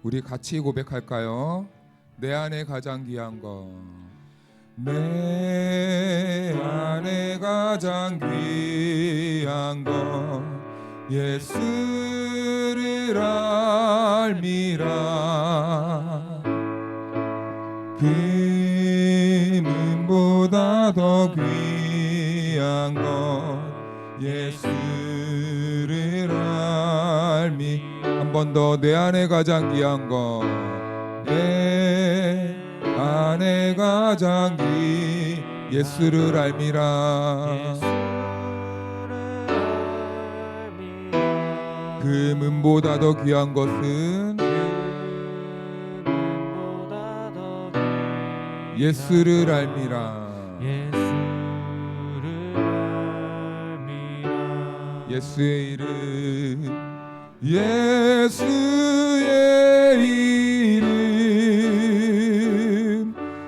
우리 같이 고백할까요? 내 안에 가장 귀한 것, 내 안에 가장 귀한 것 예수를 알미라. 금은보다 더 귀한 것 예수를 알미. 한 번 더, 내 안에 가장 귀한 것, 내 안에 가장 귀 예수를 알미라. 금은보다 더 귀한 것은 예수를 알미라. 예수의 이름, 예수의 이름,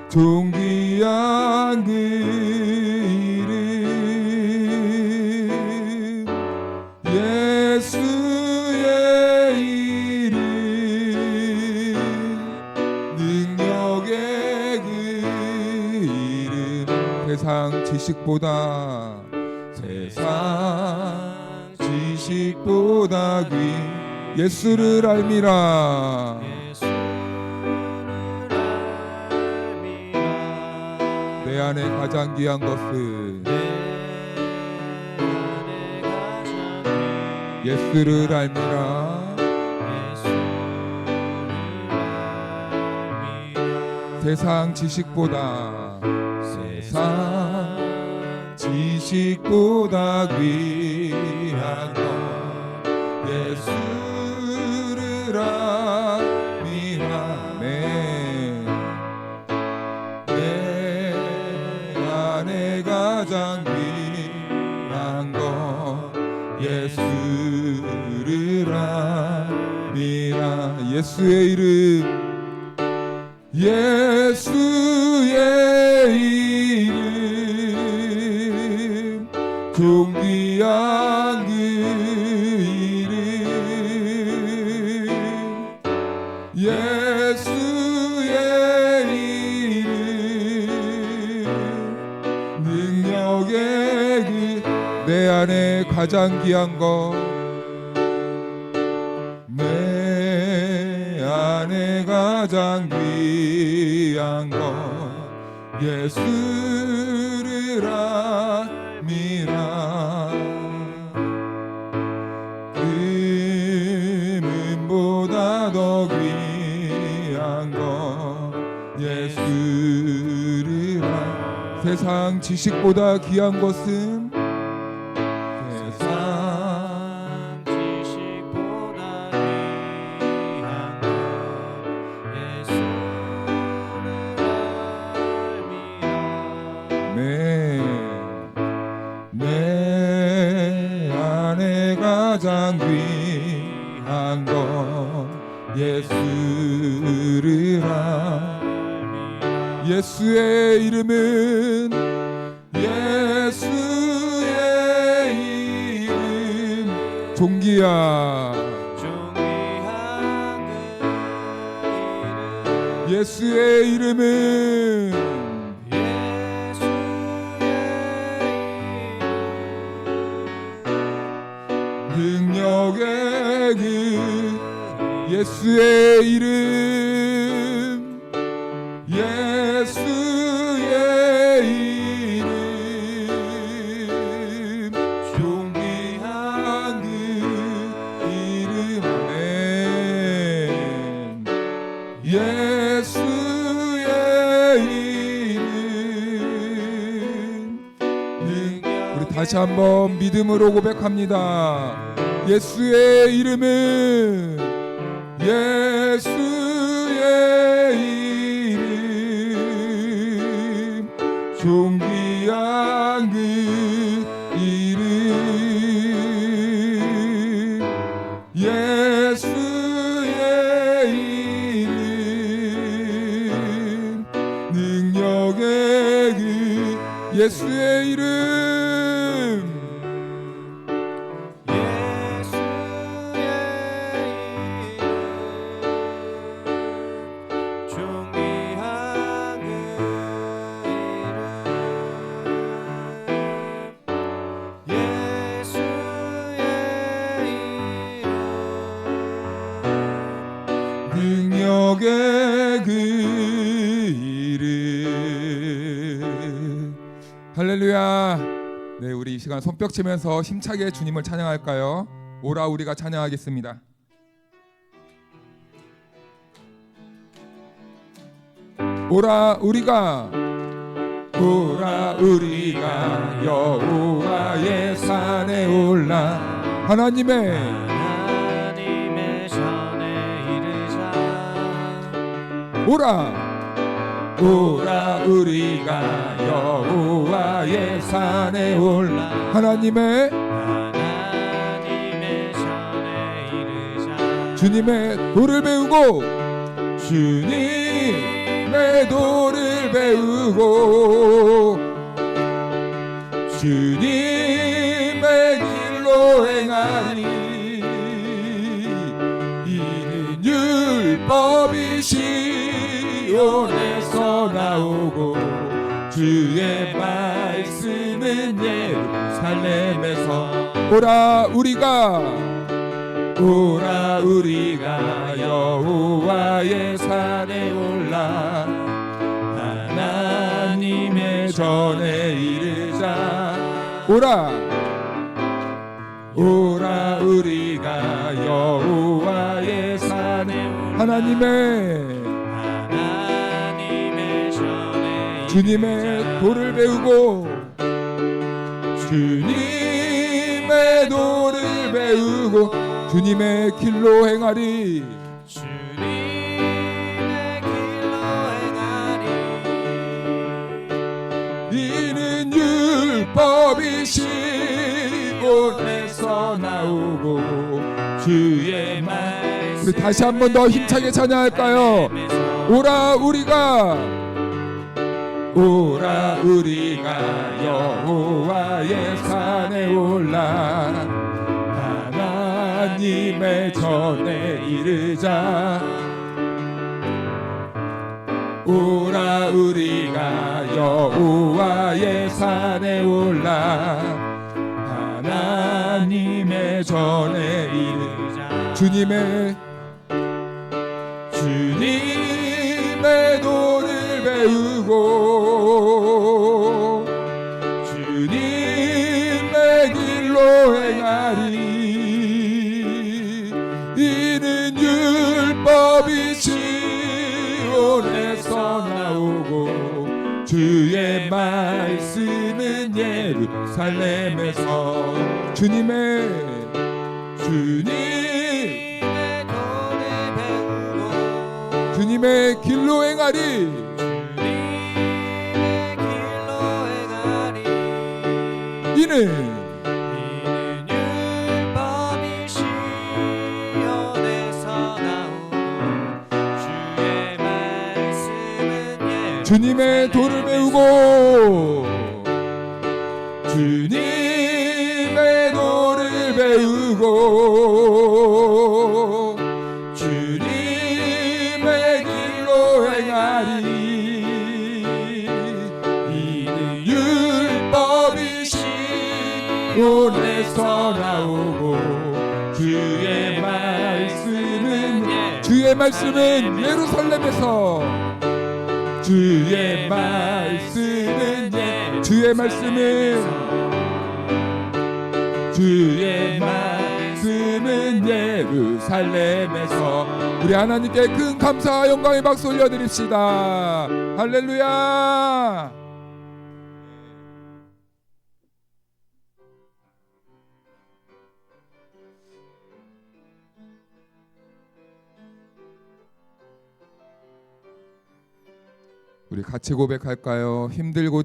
존귀한 그 이름, 예수의 이름, 능력의 그 이름. 세상 지식보다, 세상 지식보다 귀 예수를 알미라. 내 안에 가장 귀한 것은 예수를 알미라. 세상 지식보다, 세상 지식보다 귀한 것 예수를 알미라. 내 안에 가장 귀한 것 예수를 알미라. 예수의 이름, 예수의 이름, 존귀한 그 이름, 예수의 이름, 능력의 그 내 안에 가장 귀한 것, 내 안에 가장 귀한 것 예수를 알미라. 금은보다 더 귀한 것 예수를 알미라. 세상 지식보다 귀한 것은 내 안에 가장 귀한 것 예수를 알미라. 예수의 이름은, 예수의 이름, 존귀한 예수의 이름은 능력의 그 예수의 이름, 예수의 이름, 존귀한 그 이름. 예수의 이름. 우리 다시 한번 믿음으로 고백합니다. 예수의 이름은, 예수의 이름, 존귀한 그 이름, 예수의 이름, 능력의 그 예수의 이름. 저녁의 그 이름. 할렐루야. 네, 우리 이 시간 손뼉 치면서 힘차게 주님을 찬양할까요? 오라 우리가 찬양하겠습니다. 오라 우리가 여호와의 산에 올라 하나님의 전에 이르자. 오라 우리가 여호와의 산에 올라 하나님의 전에 이르자. 주님의 도를 배우고 주님의 도를 배우고 주님의 길로 행하니 이는 율법이 시온에서 나오고 주의 말씀은 예루살렘에서. 오라 우리가 여호와의 산에 올라 하나님의 전에 이르자. 오라 우리가 여호와의 산에 하나님의 전에 주님의 도를 배우고 주님의 도를 배우고 주님의 길로 행하리. 이는 율법이 시온에서 나오고 주의 말씀. 우리 다시 한 번 더 힘차게 찬양할까요? 오라 우리가 여호와의 산에 올라 하나님의 전에 이르자. 오라 우리가 여호와의 산에 올라 하나님의 전에 이르자. 주님의 도를 배우고 주님의 길로 행하리. 이는 율법이 시온에서 나오고 주의 말씀은 예루살렘에서. 주님의 도를 배우고 주님의 길로 행하리. 이는 율법이 시온에서 나오고 주의 말씀은 주님의 도를 배우고 주님의 도를 배우고 주님의 길로 행하리. 이는 율법이 시온에서 나오고 주의 말씀은 예루살렘에서. 주의 말씀은 예루살렘에서. 우리 하나님께 큰 감사와 영광의 박수 올려드립시다. 할렐루야. 우리 같이 고백할까요? 힘들고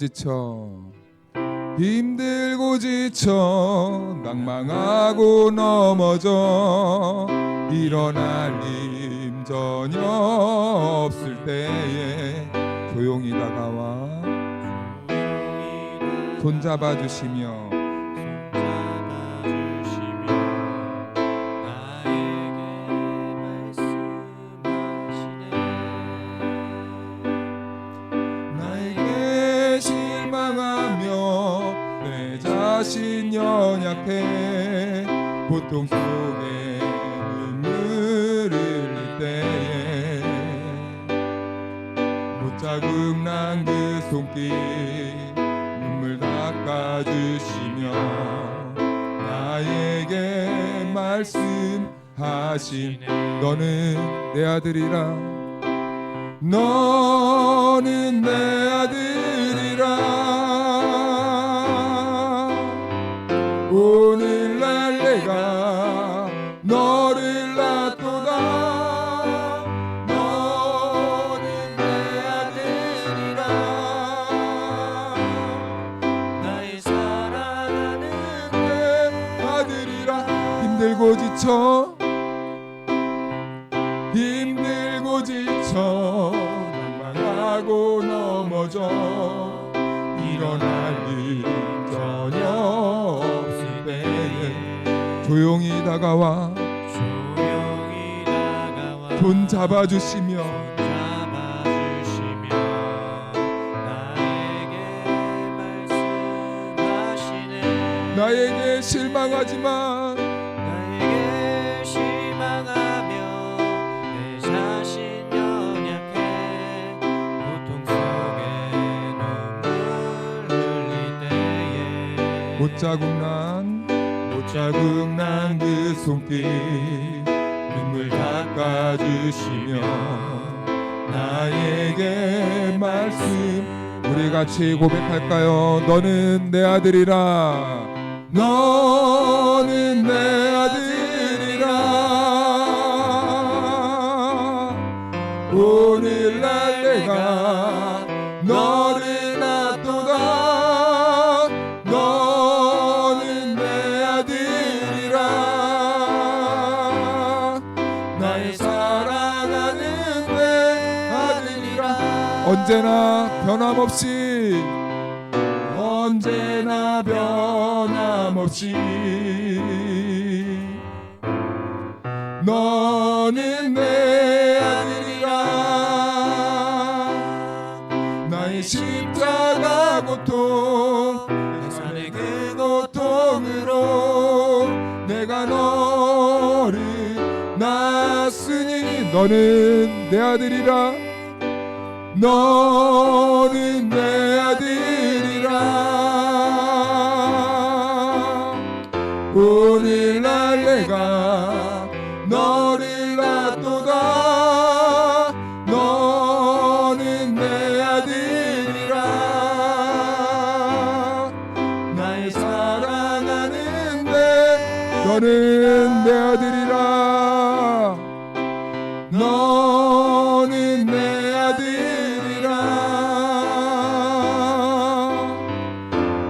지쳐 낭망하고 넘어져 일어날 힘 전혀 없을 때에 조용히 다가와 손잡아 주시며 자신 연약해 고통 속에 눈물을 흘릴 때에 손길 눈물 닦아주시며 나에게 말씀하시네. 너는 내 아들이라, 너는 내 아들이라. 오늘날 내가 너를 낳도다. 너는 내 아들이라. 나의 사랑하는 내 아들이라. 힘들고 지쳐 난망하고 넘어져 일어날 일 전혀 없을 때에 조용히 다가와 손 잡아주시며 나에게 말씀하시네. 나에게 실망하지만 나에게 실망하며 내 자신 연약해 고통 속에 눈물 흘릴 때에 못 자국난 그 손길 눈물 닦아주시며 나에게 말씀. 우리 같이 고백할까요? 너는 내 아들이라. 너는 내 아들이라. 오늘날 내가 너를 낳도다. 너는 내 아들이라. 나의 사랑하는 내 아들이라. 언제나 변함없이 너는 내 아들이라. 나의 십자가 고통 내 삶의 그 고통으로 내가 너를 낳았으니 너는 내 아들이라. 너는 내 아들이라. 오늘날 내가 너를 낳도다. 너는 내 아들이라. 나의 사랑하는 내 너는 내 아들이라. 너는 내 아들이라.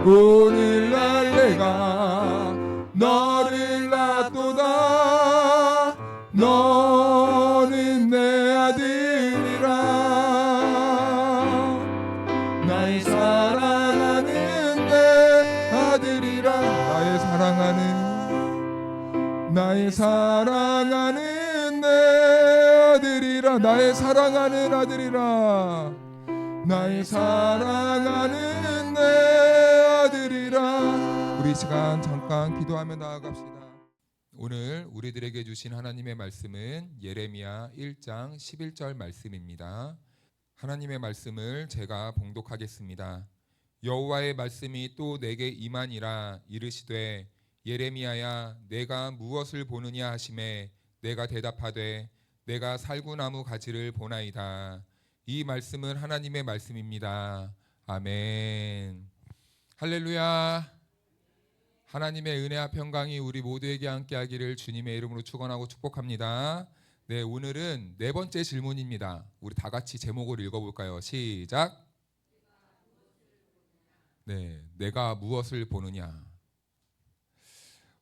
오늘날 내가 너를 낳도다. 너는 내 아들이라. 나의 사랑하는 내 아들이라. 나의 사랑하는 내 아들이라. 나의 사랑하는 아들이라. 나의 사랑하는 내 아들이라. 우리 시간 잠깐 기도하며 나아갑시다. 오늘 우리들에게 주신 하나님의 말씀은 예레미야 1장 11절 말씀입니다. 하나님의 말씀을 제가 봉독하겠습니다. 여호와의 말씀이 또 내게 임하니라. 이르시되 예레미야야 내가 무엇을 보느냐 하시매 내가 대답하되 내가 살구나무 가지를 보나이다. 이 말씀은 하나님의 말씀입니다. 아멘. 할렐루야. 하나님의 은혜와 평강이 우리 모두에게 함께하기를 주님의 이름으로 축원하고 축복합니다. 네, 오늘은 네 번째 질문입니다. 우리 다 같이 제목을 읽어볼까요? 시작. 네, 내가 무엇을 보느냐.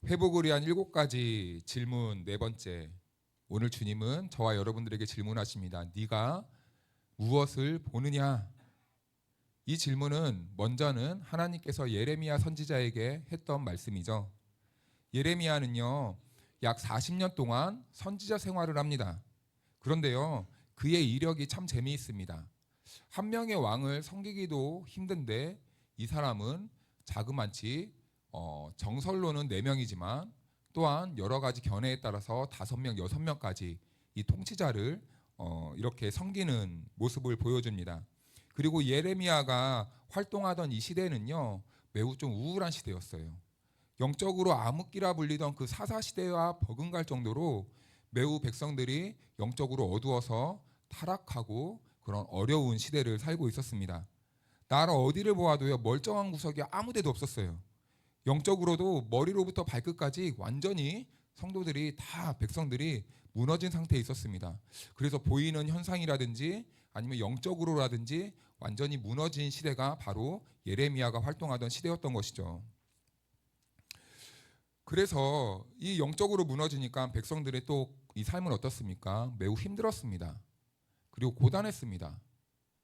회복을 위한 7가지 질문 네 번째. 오늘 주님은 저와 여러분들에게 질문하십니다. 네가 무엇을 보느냐? 이 질문은 먼저는 하나님께서 예레미야 선지자에게 했던 말씀이죠. 예레미야는요, 약 40년 동안 선지자 생활을 합니다. 그런데요, 그의 이력이 참 재미있습니다. 한 명의 왕을 섬기기도 힘든데 이 사람은 자그마치 정설로는 4명이지만 또한 여러 가지 견해에 따라서 5명, 6명까지 이 통치자를 이렇게 섬기는 모습을 보여줍니다. 그리고 예레미야가 활동하던 이 시대는요, 매우 좀 우울한 시대였어요. 영적으로 암흑기라 불리던 그 사사 시대와 버금갈 정도로 매우 백성들이 영적으로 어두워서 타락하고 그런 어려운 시대를 살고 있었습니다. 나라 어디를 보아도요, 멀쩡한 구석이 아무 데도 없었어요. 영적으로도 머리로부터 발끝까지 완전히 성도들이 다 백성들이 무너진 상태에 있었습니다. 그래서 보이는 현상이라든지 아니면 영적으로라든지 완전히 무너진 시대가 바로 예레미야가 활동하던 시대였던 것이죠. 그래서 이 영적으로 무너지니까 백성들의 또 이 삶은 어떻습니까? 매우 힘들었습니다. 그리고 고단했습니다.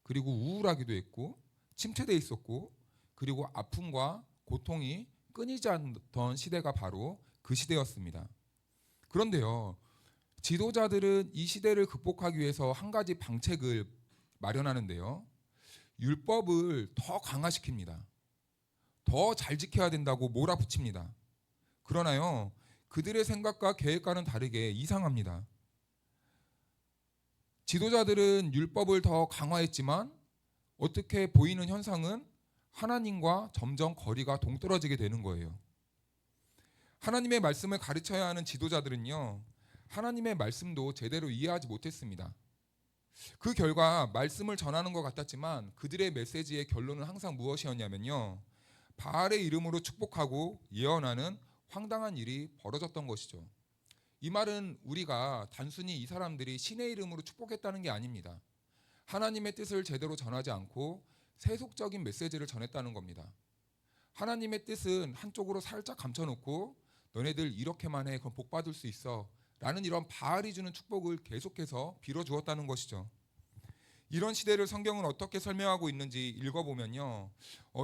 그리고 우울하기도 했고 침체돼 있었고 그리고 아픔과 고통이 끊이지 않던 시대가 바로 그 시대였습니다. 그런데요, 지도자들은 이 시대를 극복하기 위해서 한 가지 방책을 마련하는데요, 율법을 더 강화시킵니다. 더 잘 지켜야 된다고 몰아붙입니다. 그러나요, 그들의 생각과 계획과는 다르게 이상합니다. 지도자들은 율법을 더 강화했지만 어떻게 보이는 현상은 하나님과 점점 거리가 동떨어지게 되는 거예요. 하나님의 말씀을 가르쳐야 하는 지도자들은요, 하나님의 말씀도 제대로 이해하지 못했습니다. 그 결과 말씀을 전하는 것 같았지만 그들의 메시지의 결론은 항상 무엇이었냐면요, 바알의 이름으로 축복하고 예언하는 황당한 일이 벌어졌던 것이죠. 이 말은 우리가 단순히 이 사람들이 신의 이름으로 축복했다는 게 아닙니다. 하나님의 뜻을 제대로 전하지 않고 세속적인 메시지를 전했다는 겁니다. 하나님의 뜻은 한쪽으로 살짝 감춰놓고 너네들 이렇게만 해 그럼 복 받을 수 있어 라는 이런 바알이 주는 축복을 계속해서 빌어주었다는 것이죠. 이런 시대를 성경은 어떻게 설명하고 있는지 읽어보면요,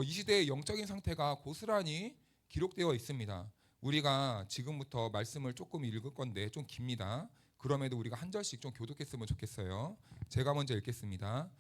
이 시대의 영적인 상태가 고스란히 기록되어 있습니다. 우리가 지금부터 말씀을 조금 읽을 건데 좀 깁니다. 그럼에도 우리가 한 절씩 좀 교독했으면 좋겠어요. 제가 먼저 읽겠습니다.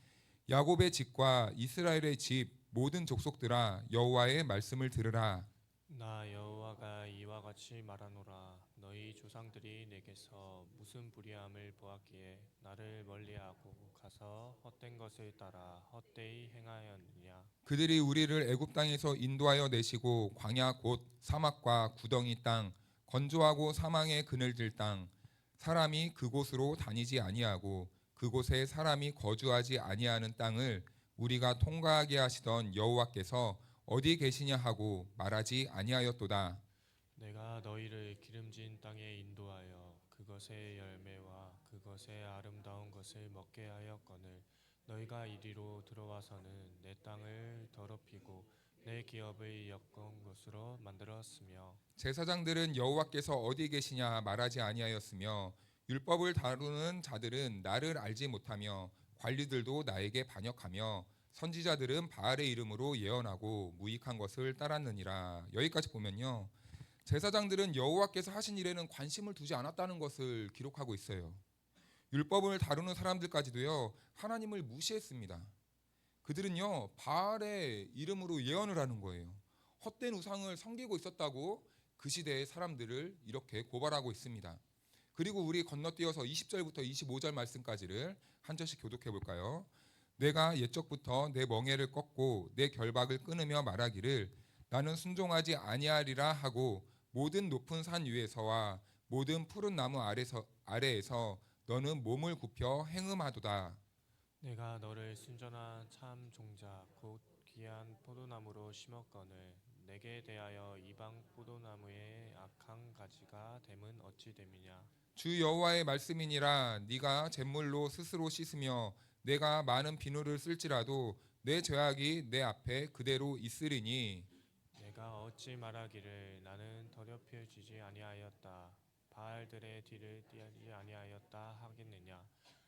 야곱의 집과 이스라엘의 집 모든 족속들아 여호와의 말씀을 들으라. 나 여호와가 이와 같이 말하노라. 너희 조상들이 내게서 무슨 불의함을 보았기에 나를 멀리하고 가서 헛된 것을 따라 헛되이 행하였느냐. 그들이 우리를 애굽 땅에서 인도하여 내시고 광야 곧 사막과 구덩이 땅 건조하고 사망의 그늘들 땅 사람이 그곳으로 다니지 아니하고 그곳에 사람이 거주하지 아니하는 땅을 우리가 통과하게 하시던 여호와께서 어디 계시냐 하고 말하지 아니하였도다. 내가 너희를 기름진 땅에 인도하여 그것의 열매와 그것의 아름다운 것을 먹게 하였거늘 너희가 이리로 들어와서는 내 땅을 더럽히고 내 기업을 엮은 것으로 만들었으며 제사장들은 여호와께서 어디 계시냐 말하지 아니하였으며 율법을 다루는 자들은 나를 알지 못하며 관리들도 나에게 반역하며 선지자들은 바알의 이름으로 예언하고 무익한 것을 따랐느니라. 여기까지 보면요, 제사장들은 여호와께서 하신 일에는 관심을 두지 않았다는 것을 기록하고 있어요. 율법을 다루는 사람들까지도요, 하나님을 무시했습니다. 그들은요, 바알의 이름으로 예언을 하는 거예요. 헛된 우상을 섬기고 있었다고 그 시대의 사람들을 이렇게 고발하고 있습니다. 그리고 우리 건너뛰어서 20절부터 25절 말씀까지를 한 절씩 교독해 볼까요? 내가 옛적부터 내 멍에를 꺾고 내 결박을 끊으며 말하기를 나는 순종하지 아니하리라 하고 모든 높은 산 위에서와 모든 푸른 나무 아래에서 너는 몸을 굽혀 행음하도다. 내가 너를 순전한 참 종자 곧 귀한 포도나무로 심었거늘 내게 대하여 이방 포도나무의 악한 가지가 됨은 어찌 됨이냐. 주 여호와의 말씀이니라. 네가 잿물로 스스로 씻으며 내가 많은 비누를 쓸지라도 내 죄악이 내 앞에 그대로 있으리니. 내가 어찌 말하기를 나는 더럽혀지지 아니하였다 바알들의 뒤를 띠지 아니하였다 하겠느냐.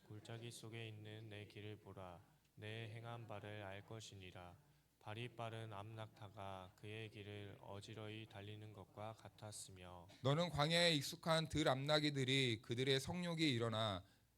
골짜기 속에 있는 내 길을 보라. 내 행한 바를 알 것이니라. 발이 빠른 암낙타가 그의 길을 어지러이 달리는 것과 같았으며 너는 광야에 익숙한 들 암나기들이 그들의 성욕이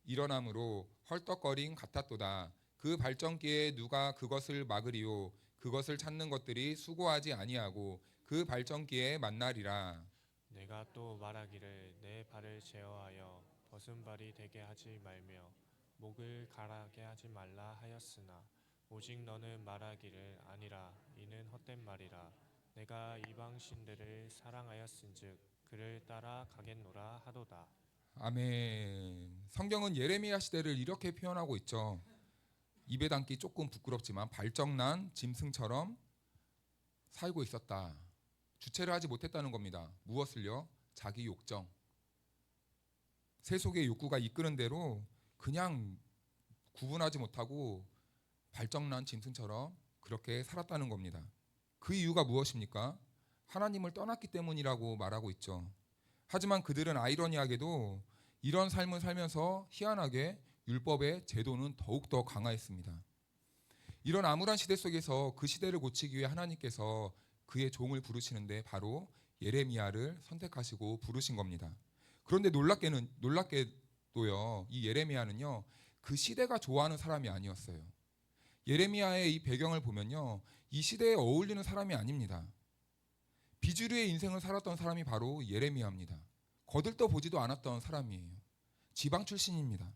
일어남으로 헐떡거림 같았도다. 그 발전기에 누가 그것을 막으리요. 그것을 찾는 것들이 수고하지 아니하고 그 발전기에 만나리라. 내가 또 말하기를 내 발을 제어하여 벗은 발이 되게 하지 말며 목을 가라게 하지 말라 하였으나 오직 너는 말하기를 아니라 이는 헛된 말이라. 내가 이방 신들을 사랑하였은즉 그를 따라 가겠노라 하도다. 아멘. 성경은 예레미야 시대를 이렇게 표현하고 있죠. 입에 담기 조금 부끄럽지만 발정난 짐승처럼 살고 있었다. 주체를 하지 못했다는 겁니다. 무엇을요? 자기 욕정. 세속의 욕구가 이끄는 대로 그냥 구분하지 못하고 발정난 짐승처럼 그렇게 살았다는 겁니다. 그 이유가 무엇입니까? 하나님을 떠났기 때문이라고 말하고 있죠. 하지만 그들은 아이러니하게도 이런 삶을 살면서 희한하게 율법의 제도는 더욱더 강화했습니다. 이런 암울한 시대 속에서 그 시대를 고치기 위해 하나님께서 그의 종을 부르시는데 바로 예레미야를 선택하시고 부르신 겁니다. 그런데 놀랍게도요, 이 예레미야는요, 그 시대가 좋아하는 사람이 아니었어요. 예레미야의 이 배경을 보면요, 이 시대에 어울리는 사람이 아닙니다. 비주류의 인생을 살았던 사람이 바로 예레미야입니다. 거들떠 보지도 않았던 사람이에요. 지방 출신입니다.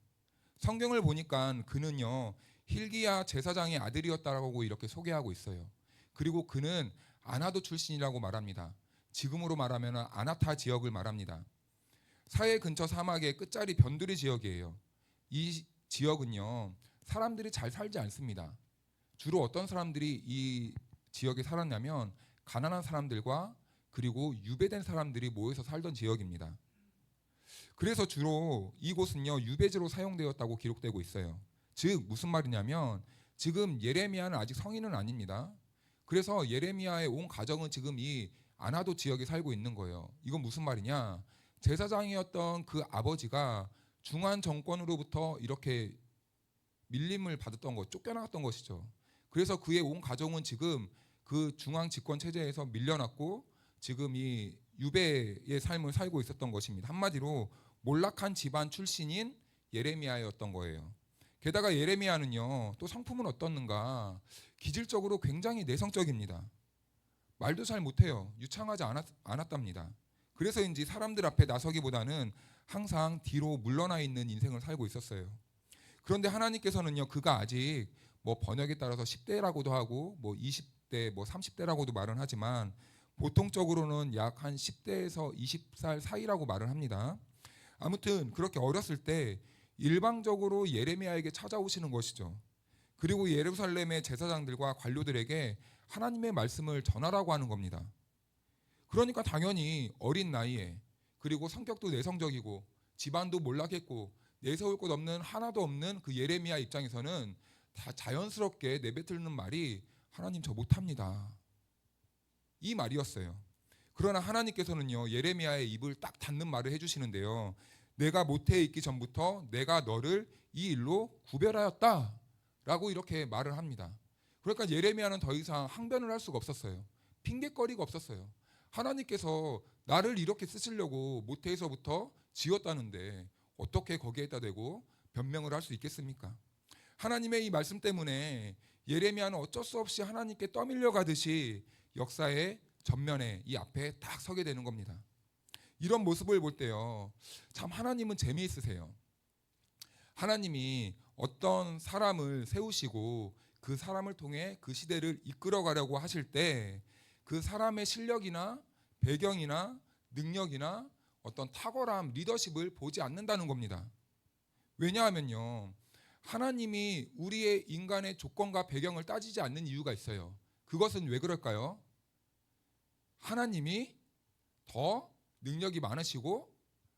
성경을 보니까 그는요, hil기야 제사장의 아들이었다라고 이렇게 소개하고 있어요. 그리고 그는 아나도 출신이라고 말합니다. 지금으로 말하면 아나타 지역을 말합니다. 사해 근처 사막의 끝자리 변두리 지역이에요. 이 지역은요, 사람들이 잘 살지 않습니다. 주로 어떤 사람들이 이 지역에 살았냐면 가난한 사람들과 그리고 유배된 사람들이 모여서 살던 지역입니다. 그래서 주로 이곳은요, 유배지로 사용되었다고 기록되고 있어요. 즉 무슨 말이냐면 지금 예레미야는 아직 성인은 아닙니다. 그래서 예레미야의 온 가정은 지금 이 아나도 지역에 살고 있는 거예요. 이건 무슨 말이냐? 제사장이었던 그 아버지가 중한 정권으로부터 이렇게 밀림을 받았던 것, 쫓겨나갔던 것이죠. 그래서 그의 온 가정은 지금 그 중앙 집권 체제에서 밀려났고 지금 이 유배의 삶을 살고 있었던 것입니다. 한마디로 몰락한 집안 출신인 예레미야였던 거예요. 게다가 예레미야는요, 또 성품은 어떻는가? 기질적으로 굉장히 내성적입니다. 말도 잘 못해요. 유창하지 않았답니다. 그래서인지 사람들 앞에 나서기보다는 항상 뒤로 물러나 있는 인생을 살고 있었어요. 그런데 하나님께서는요, 그가 아직 뭐 번역에 따라서 10대라고도 하고 뭐 20대, 뭐 30대라고도 말은 하지만 보통적으로는 약 한 10대에서 20살 사이라고 말을 합니다. 아무튼 그렇게 어렸을 때 일방적으로 예레미야에게 찾아오시는 것이죠. 그리고 예루살렘의 제사장들과 관료들에게 하나님의 말씀을 전하라고 하는 겁니다. 그러니까 당연히 어린 나이에 그리고 성격도 내성적이고 집안도 몰락했고 내세울 것 없는 하나도 없는 그 예레미야 입장에서는 다 자연스럽게 내뱉는 말이 하나님 저 못합니다. 이 말이었어요. 그러나 하나님께서는요, 예레미야의 입을 딱 닫는 말을 해주시는데요. 내가 모태에 있기 전부터 내가 너를 이 일로 구별하였다 라고 이렇게 말을 합니다. 그러니까 예레미야는 더 이상 항변을 할 수가 없었어요. 핑계거리가 없었어요. 하나님께서 나를 이렇게 쓰시려고 모태에서부터 지었다는데 어떻게 거기에다 대고 변명을 할 수 있겠습니까? 하나님의 이 말씀 때문에 예레미야는 어쩔 수 없이 하나님께 떠밀려 가듯이 역사의 전면에 이 앞에 딱 서게 되는 겁니다. 이런 모습을 볼 때요, 참 하나님은 재미있으세요. 하나님이 어떤 사람을 세우시고 그 사람을 통해 그 시대를 이끌어 가려고 하실 때 그 사람의 실력이나 배경이나 능력이나 어떤 탁월함, 리더십을 보지 않는다는 겁니다. 왜냐하면요, 하나님이 우리의 인간의 조건과 배경을 따지지 않는 이유가 있어요. 그것은 왜 그럴까요? 하나님이 더 능력이 많으시고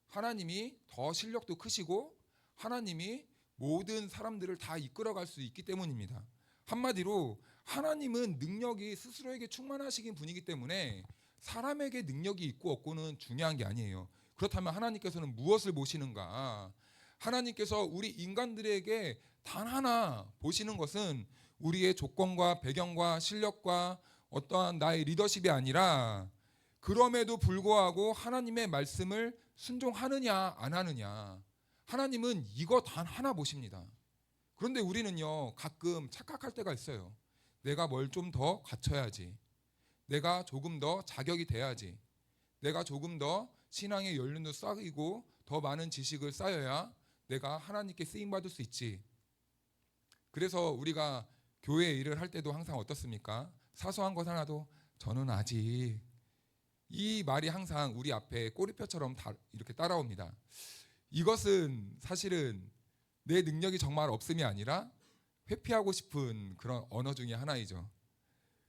하나님이 더 실력도 크시고 하나님이 모든 사람들을 다 이끌어갈 수 있기 때문입니다. 한마디로 하나님은 능력이 스스로에게 충만하시긴 분이기 때문에 사람에게 능력이 있고 없고는 중요한 게 아니에요. 그렇다면 하나님께서는 무엇을 보시는가? 하나님께서 우리 인간들에게 단 하나 보시는 것은 우리의 조건과 배경과 실력과 어떠한 나의 리더십이 아니라 그럼에도 불구하고 하나님의 말씀을 순종하느냐 안 하느냐, 하나님은 이거 단 하나 보십니다. 그런데 우리는요, 가끔 착각할 때가 있어요. 내가 뭘 좀 더 갖춰야지, 내가 조금 더 자격이 돼야지, 내가 조금 더 신앙의 연륜도 쌓이고 더 많은 지식을 쌓여야 내가 하나님께 쓰임받을 수 있지. 그래서 우리가 교회 일을 할 때도 항상 어떻습니까? 사소한 것 하나도 저는 아직, 이 말이 항상 우리 앞에 꼬리표처럼 이렇게 따라옵니다. 이것은 사실은 내 능력이 정말 없음이 아니라 회피하고 싶은 그런 언어 중에 하나이죠.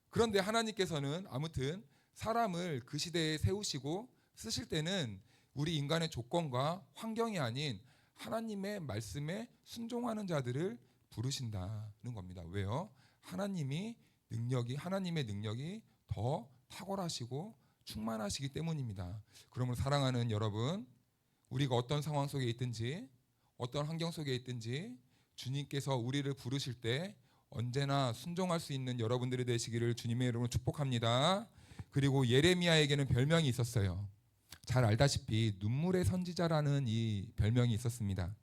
그런데 하나님께서는 아무튼 사람을 그 시대에 세우시고 쓰실 때는 우리 인간의 조건과 환경이 아닌 하나님의 말씀에 순종하는 자들을 부르신다는 겁니다. 왜요? 하나님의 능력이 더 탁월하시고 충만하시기 때문입니다. 그러므로 사랑하는 여러분, 우리가 어떤 상황 속에 있든지 어떤 환경 속에 있든지 주님께서 우리를 부르실 때 언제나 순종할 수 있는 여러분들이 되시기를 주님의 이름으로 축복합니다. 그리고 예레미야에게는 별명이 있었어요. 잘 알다시피 눈물의 선지자라는 이 별명이 있었습니다.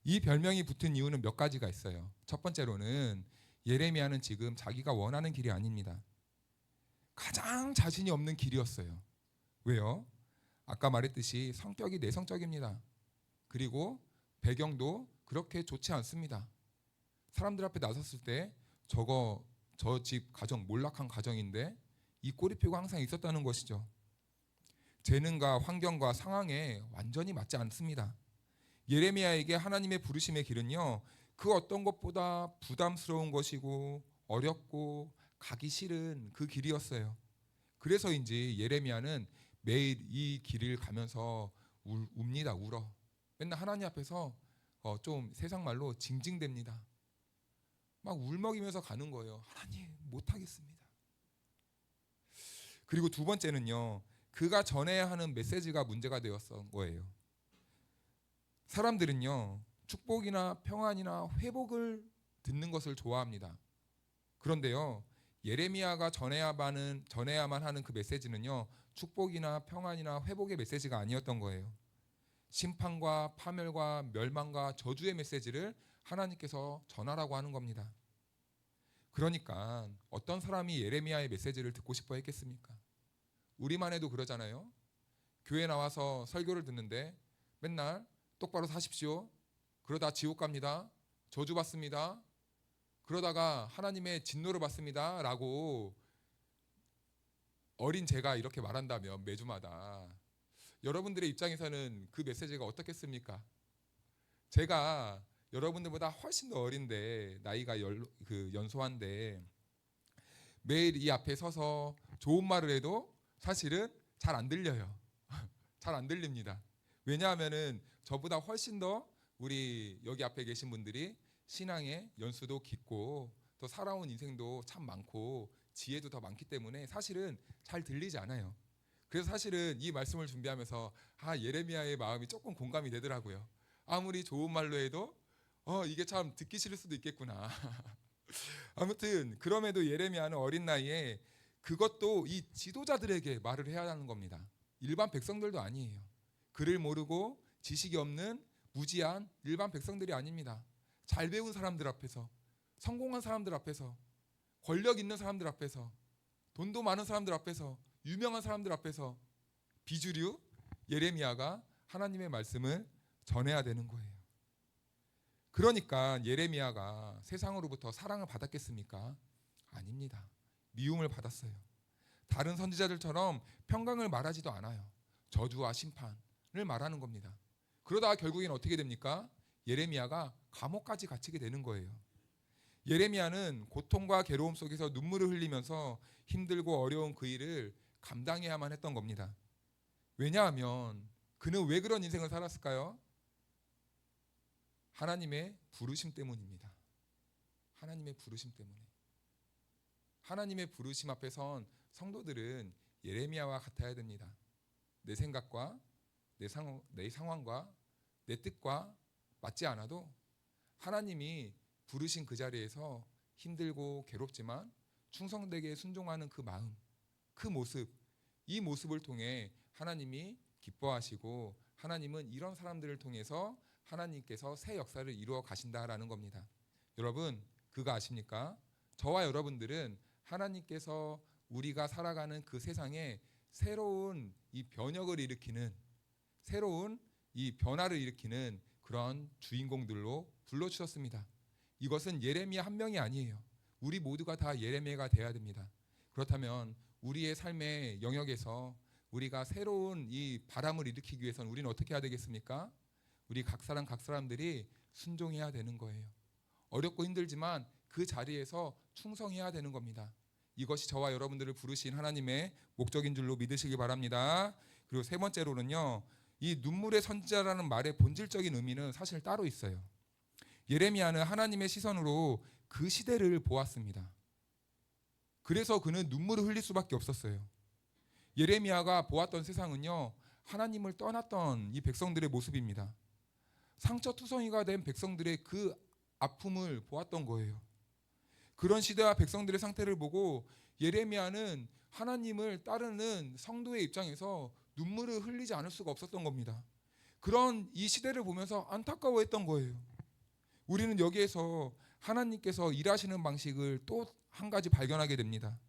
이 별명이 붙은 이유는 몇 가지가 있어요. 첫 번째로는 예레미야는 지금 자기가 원하는 길이 아닙니다. 가장 자신이 없는 길이었어요. 왜요? 아까 말했듯이 성격이 내성적입니다. 그리고 배경도 그렇게 좋지 않습니다. 사람들 앞에 나섰을 때 저 집 가정 몰락한 가정인데 이 꼬리표가 항상 있었다는 것이죠. 재능과 환경과 상황에 완전히 맞지 않습니다. 예레미야에게 하나님의 부르심의 길은요, 그 어떤 것보다 부담스러운 것이고 어렵고 가기 싫은 그 길이었어요. 그래서인지 예레미야는 매일 이 길을 가면서 웁니다. 울어. 맨날 하나님 앞에서 좀 세상 말로 징징댑니다. 막 울먹이면서 가는 거예요. 하나님 못하겠습니다. 그리고 두 번째는요, 그가 전해야 하는 메시지가 문제가 되었던 거예요. 사람들은요, 축복이나 평안이나 회복을 듣는 것을 좋아합니다. 그런데요, 예레미야가 전해야만 하는 그 메시지는요, 축복이나 평안이나 회복의 메시지가 아니었던 거예요. 심판과 파멸과 멸망과 저주의 메시지를 하나님께서 전하라고 하는 겁니다. 그러니까 어떤 사람이 예레미야의 메시지를 듣고 싶어 했겠습니까? 우리만 해도 그러잖아요. 교회 나와서 설교를 듣는데 맨날 똑바로 사십시오. 그러다 지옥 갑니다. 저주 받습니다. 그러다가 하나님의 진노를 받습니다. 라고 어린 제가 이렇게 말한다면 매주마다 여러분들의 입장에서는 그 메시지가 어떻겠습니까? 제가 여러분들보다 훨씬 더 어린데 나이가 연소한데 매일 이 앞에 서서 좋은 말을 해도 사실은 잘 안 들려요. 잘 안 들립니다. 왜냐하면은 저보다 훨씬 더 우리 여기 앞에 계신 분들이 신앙의 연수도 깊고 또 살아온 인생도 참 많고 지혜도 더 많기 때문에 사실은 잘 들리지 않아요. 그래서 사실은 이 말씀을 준비하면서 예레미야의 마음이 조금 공감이 되더라고요. 아무리 좋은 말로 해도 이게 참 듣기 싫을 수도 있겠구나. 아무튼 그럼에도 예레미야는 어린 나이에 그것도 이 지도자들에게 말을 해야 하는 겁니다. 일반 백성들도 아니에요. 글을 모르고 지식이 없는 무지한 일반 백성들이 아닙니다. 잘 배운 사람들 앞에서, 성공한 사람들 앞에서, 권력 있는 사람들 앞에서, 돈도 많은 사람들 앞에서, 유명한 사람들 앞에서 비주류 예레미야가 하나님의 말씀을 전해야 되는 거예요. 그러니까 예레미야가 세상으로부터 사랑을 받았겠습니까? 아닙니다. 미움을 받았어요. 다른 선지자들처럼 평강을 말하지도 않아요. 저주와 심판을 말하는 겁니다. 그러다가 결국엔 어떻게 됩니까? 예레미야가 감옥까지 갇히게 되는 거예요. 예레미야는 고통과 괴로움 속에서 눈물을 흘리면서 힘들고 어려운 그 일을 감당해야만 했던 겁니다. 왜냐하면 그는 왜 그런 인생을 살았을까요? 하나님의 부르심 때문입니다. 하나님의 부르심 때문에. 하나님의 부르심 앞에 선 성도들은 예레미야와 같아야 됩니다. 내 생각과 내 상황과 내 뜻과 맞지 않아도 하나님이 부르신 그 자리에서 힘들고 괴롭지만 충성되게 순종하는 그 마음, 그 모습, 이 모습을 통해 하나님이 기뻐하시고 하나님은 이런 사람들을 통해서 하나님께서 새 역사를 이루어 가신다라는 겁니다. 여러분, 그거 아십니까? 저와 여러분들은 하나님께서 우리가 살아가는 그 세상에 새로운 이 변혁을 일으키는, 새로운 이 변화를 일으키는 그런 주인공들로 불러주셨습니다. 이것은 예레미야 한 명이 아니에요. 우리 모두가 다 예레미야가 돼야 됩니다. 그렇다면 우리의 삶의 영역에서 우리가 새로운 이 바람을 일으키기 위해서는 우리는 어떻게 해야 되겠습니까? 우리 각 사람들이 순종해야 되는 거예요. 어렵고 힘들지만 그 자리에서 충성해야 되는 겁니다. 이것이 저와 여러분들을 부르신 하나님의 목적인 줄로 믿으시기 바랍니다. 그리고 세 번째로는요, 이 눈물의 선지자라는 말의 본질적인 의미는 사실 따로 있어요. 예레미야는 하나님의 시선으로 그 시대를 보았습니다. 그래서 그는 눈물을 흘릴 수밖에 없었어요. 예레미야가 보았던 세상은요, 하나님을 떠났던 이 백성들의 모습입니다. 상처투성이가 된 백성들의 그 아픔을 보았던 거예요. 그런 시대와 백성들의 상태를 보고 예레미야는 하나님을 따르는 성도의 입장에서 눈물을 흘리지 않을 수가 없었던 겁니다. 그런 이 시대를 보면서 안타까워했던 거예요. 우리는 여기에서 하나님께서 일하시는 방식을 또 한 가지 발견하게 됩니다.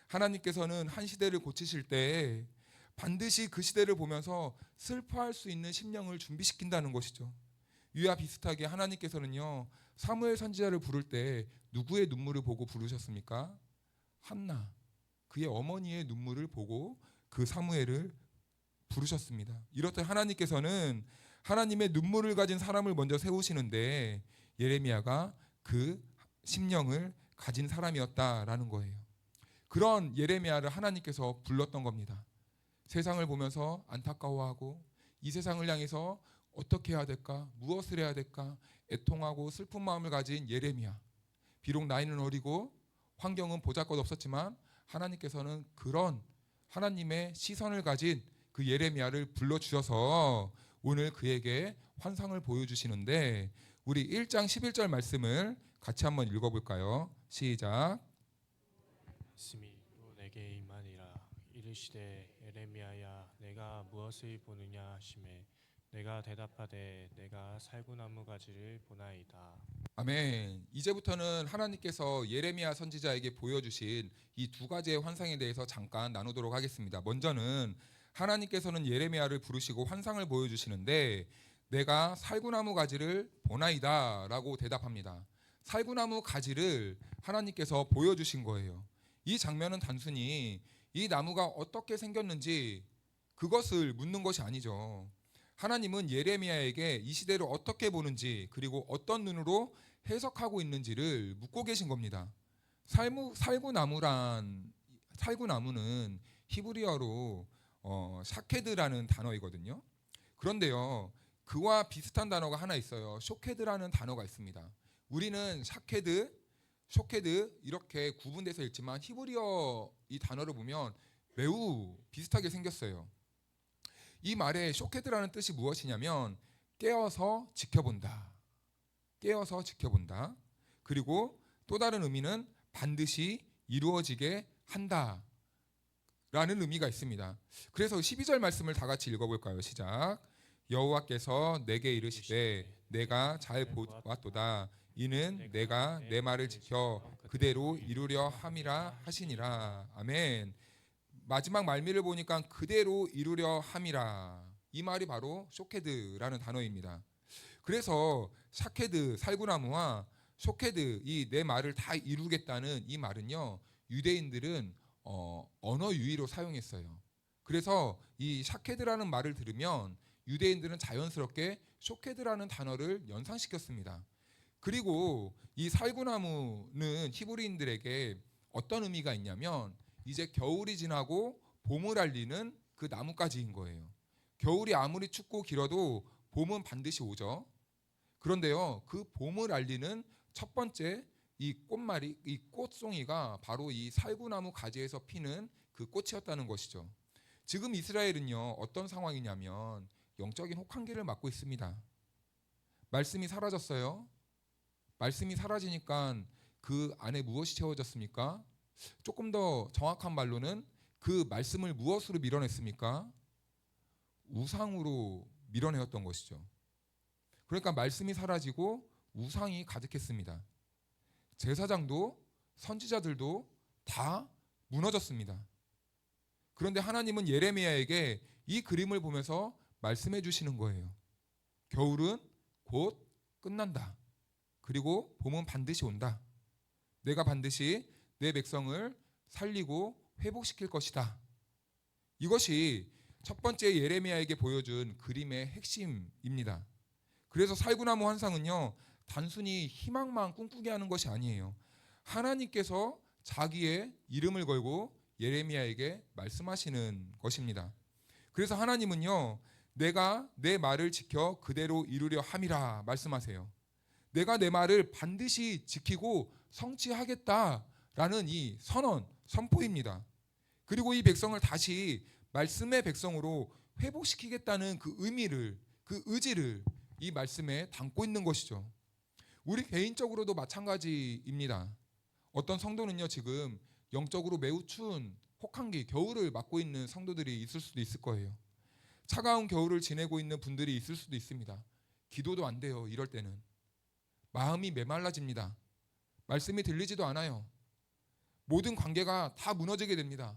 하나님께서는 한 시대를 고치실 때 반드시 그 시대를 보면서 슬퍼할 수 있는 심령을 준비시킨다는 것이죠. 이와 비슷하게 하나님께서는요, 사무엘 선지자를 부를 때 누구의 눈물을 보고 부르셨습니까? 한나, 그의 어머니의 눈물을 보고 그 사무엘을 부르셨습니다. 이렇듯 하나님께서는 하나님의 눈물을 가진 사람을 먼저 세우시는데 예레미야가 그 심령을 가진 사람이었다라는 거예요. 그런 예레미야를 하나님께서 불렀던 겁니다. 세상을 보면서 안타까워하고 이 세상을 향해서 어떻게 해야 될까? 무엇을 해야 될까? 애통하고 슬픈 마음을 가진 예레미야. 비록 나이는 어리고 환경은 보잘것없었지만 하나님께서는 그런 하나님의 시선을 가진 그 예레미야를 불러주셔서 오늘 그에게 환상을 보여주시는데 우리 1장 11절 말씀을 같이 한번 읽어볼까요? 시작. 말씀이 또 내게 임하니라. 이르시되 예레미야야 내가 무엇을 보느냐 하시매 내가 대답하되 내가 살구나무 가지를 보나이다. 아멘. 이제부터는 하나님께서 예레미야 선지자에게 보여주신 이 두 가지의 환상에 대해서 잠깐 나누도록 하겠습니다. 먼저는 하나님께서는 예레미야를 부르시고 환상을 보여주시는데 내가 살구나무 가지를 보나이다 라고 대답합니다. 살구나무 가지를 하나님께서 보여주신 거예요. 이 장면은 단순히 이 나무가 어떻게 생겼는지 그것을 묻는 것이 아니죠. 하나님은 예레미야에게 이 시대를 어떻게 보는지 그리고 어떤 눈으로 해석하고 있는지를 묻고 계신 겁니다. 살구나무는 히브리어로 샤케드라는 단어이거든요. 그런데요, 그와 비슷한 단어가 하나 있어요. 쇼케드라는 단어가 있습니다. 우리는 쇼케드 이렇게 구분돼서 읽지만 히브리어 이 단어를 보면 매우 비슷하게 생겼어요. 이 말의 쇼케드라는 뜻이 무엇이냐면 깨어서 지켜본다. 깨어서 지켜본다. 그리고 또 다른 의미는 반드시 이루어지게 한다. 라는 의미가 있습니다. 그래서 12절 말씀을 다 같이 읽어볼까요? 시작. 여호와께서 내게 이르시되 내가 잘 보았도다. 이는 내가 내 말을 지켜 그대로 이루려 함이라 하시니라. 아멘. 마지막 말미를 보니까 그대로 이루려 함이라. 이 말이 바로 쇼케드라는 단어입니다. 그래서 샤케드 살구나무와 쇼케드 이 내 말을 다 이루겠다는 이 말은요, 유대인들은 언어 유희로 사용했어요. 그래서 이 샤케드라는 말을 들으면 유대인들은 자연스럽게 쇼케드라는 단어를 연상시켰습니다. 그리고 이 살구나무는 히브리인들에게 어떤 의미가 있냐면 이제 겨울이 지나고 봄을 알리는 그 나뭇가지인 거예요. 겨울이 아무리 춥고 길어도 봄은 반드시 오죠. 그런데요, 그 봄을 알리는 첫 번째 이 꽃말이, 이 꽃송이가 바로 이 살구나무 가지에서 피는 그 꽃이었다는 것이죠. 지금 이스라엘은요, 어떤 상황이냐면 영적인 혹한기를 맞고 있습니다. 말씀이 사라졌어요. 말씀이 사라지니까 그 안에 무엇이 채워졌습니까? 조금 더 정확한 말로는 그 말씀을 무엇으로 밀어냈습니까? 우상으로 밀어내었던 것이죠. 그러니까 말씀이 사라지고 우상이 가득했습니다. 제사장도 선지자들도 다 무너졌습니다. 그런데 하나님은 예레미야에게 이 그림을 보면서 말씀해 주시는 거예요. 겨울은 곧 끝난다. 그리고 봄은 반드시 온다. 내가 반드시 내 백성을 살리고 회복시킬 것이다. 이것이 첫 번째 예레미야에게 보여준 그림의 핵심입니다. 그래서 살구나무 환상은요, 단순히 희망만 꿈꾸게 하는 것이 아니에요. 하나님께서 자기의 이름을 걸고 예레미야에게 말씀하시는 것입니다. 그래서 하나님은요, 내가 내 말을 지켜 그대로 이루려 함이라 말씀하세요. 내가 내 말을 반드시 지키고 성취하겠다라는 이 선언, 선포입니다. 그리고 이 백성을 다시 말씀의 백성으로 회복시키겠다는 그 의미를, 그 의지를 이 말씀에 담고 있는 것이죠. 우리 개인적으로도 마찬가지입니다. 어떤 성도는요, 지금 영적으로 매우 추운 혹한기, 겨울을 맞고 있는 성도들이 있을 수도 있을 거예요. 차가운 겨울을 지내고 있는 분들이 있을 수도 있습니다. 기도도 안 돼요. 이럴 때는 마음이 메말라집니다. 말씀이 들리지도 않아요. 모든 관계가 다 무너지게 됩니다.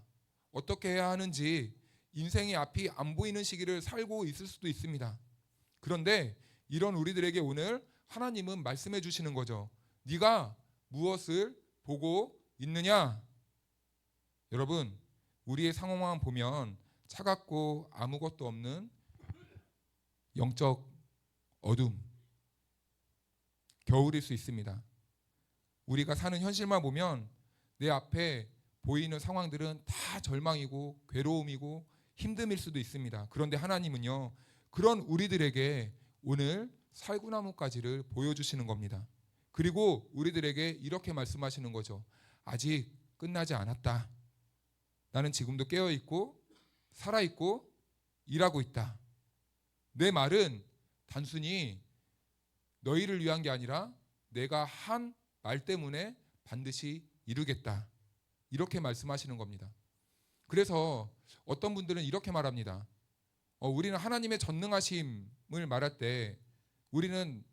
어떻게 해야 하는지 인생의 앞이 안 보이는 시기를 살고 있을 수도 있습니다. 그런데 이런 우리들에게 오늘 하나님은 말씀해 주시는 거죠. 네가 무엇을 보고 있느냐? 여러분, 우리의 상황만 보면 차갑고 아무것도 없는 영적 어둠, 겨울일 수 있습니다. 우리가 사는 현실만 보면 내 앞에 보이는 상황들은 다 절망이고 괴로움이고 힘듦일 수도 있습니다. 그런데 하나님은요, 그런 우리들에게 오늘 살구나무까지를 보여주시는 겁니다. 그리고 우리들에게 이렇게 말씀하시는 거죠. 아직 끝나지 않았다. 나는 지금도 깨어있고 살아있고 일하고 있다. 내 말은 단순히 너희를 위한 게 아니라 내가 한 말 때문에 반드시 이루겠다. 이렇게 말씀하시는 겁니다. 그래서 어떤 분들은 이렇게 말합니다. 우리는 하나님의 전능하심을 말할 때 우리는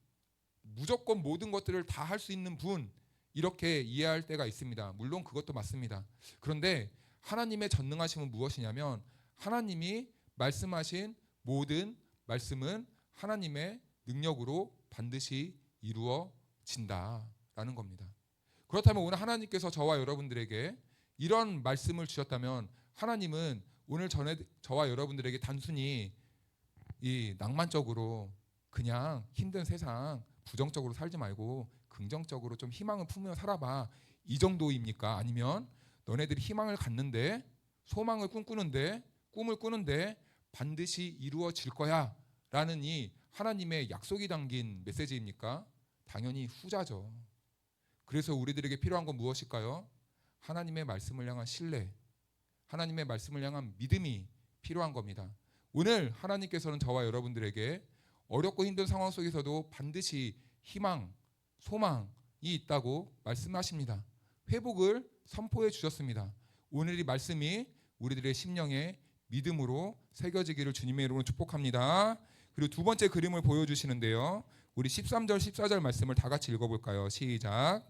무조건 모든 것들을 다 할 수 있는 분, 이렇게 이해할 때가 있습니다. 물론 그것도 맞습니다. 그런데 하나님의 전능하심은 무엇이냐면 하나님이 말씀하신 모든 말씀은 하나님의 능력으로 반드시 이루어진다라는 겁니다. 그렇다면 오늘 하나님께서 저와 여러분들에게 이런 말씀을 주셨다면 하나님은 오늘 저와 여러분들에게 단순히 이 낭만적으로 그냥 힘든 세상 부정적으로 살지 말고 긍정적으로 좀 희망을 품으며 살아봐, 이 정도입니까? 아니면 너네들이 희망을 갖는데, 소망을 꿈꾸는데, 꿈을 꾸는데 반드시 이루어질 거야 라는 이 하나님의 약속이 담긴 메시지입니까? 당연히 후자죠. 그래서 우리들에게 필요한 건 무엇일까요? 하나님의 말씀을 향한 신뢰, 하나님의 말씀을 향한 믿음이 필요한 겁니다. 오늘 하나님께서는 저와 여러분들에게 어렵고 힘든 상황 속에서도 반드시 희망, 소망이 있다고 말씀하십니다. 회복을 선포해 주셨습니다. 오늘 이 말씀이 우리들의 심령에 믿음으로 새겨지기를 주님의 이름으로 축복합니다. 그리고 두 번째 그림을 보여주시는데요. 우리 13절 14절 말씀을 다 같이 읽어볼까요? 시작.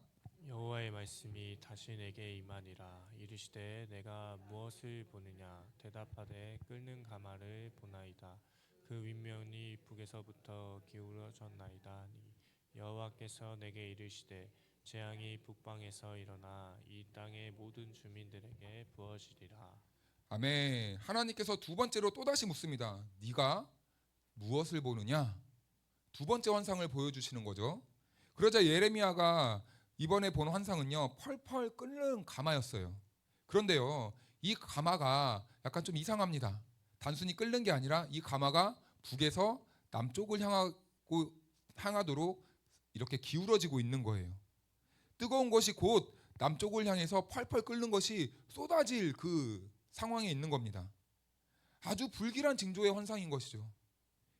여호와의 말씀이 다시 내게 임하니라. 이르시되 내가 무엇을 보느냐? 대답하되 끓는 가마를 보나이다. 그 윗면이 북에서부터 기울어졌나이다 하니 여호와께서 내게 이르시되 재앙이 북방에서 일어나 이 땅의 모든 주민들에게 부어지리라. 아멘. 하나님께서 두 번째로 또다시 묻습니다. 네가 무엇을 보느냐? 두 번째 환상을 보여주시는 거죠. 그러자 예레미야가 이번에 본 환상은요, 펄펄 끓는 가마였어요. 그런데요, 이 가마가 약간 좀 이상합니다. 단순히 끓는 게 아니라 이 가마가 북에서 남쪽을 향하도록 이렇게 기울어지고 있는 거예요. 뜨거운 것이 곧 남쪽을 향해서 펄펄 끓는 것이 쏟아질 그 상황에 있는 겁니다. 아주 불길한 징조의 환상인 것이죠.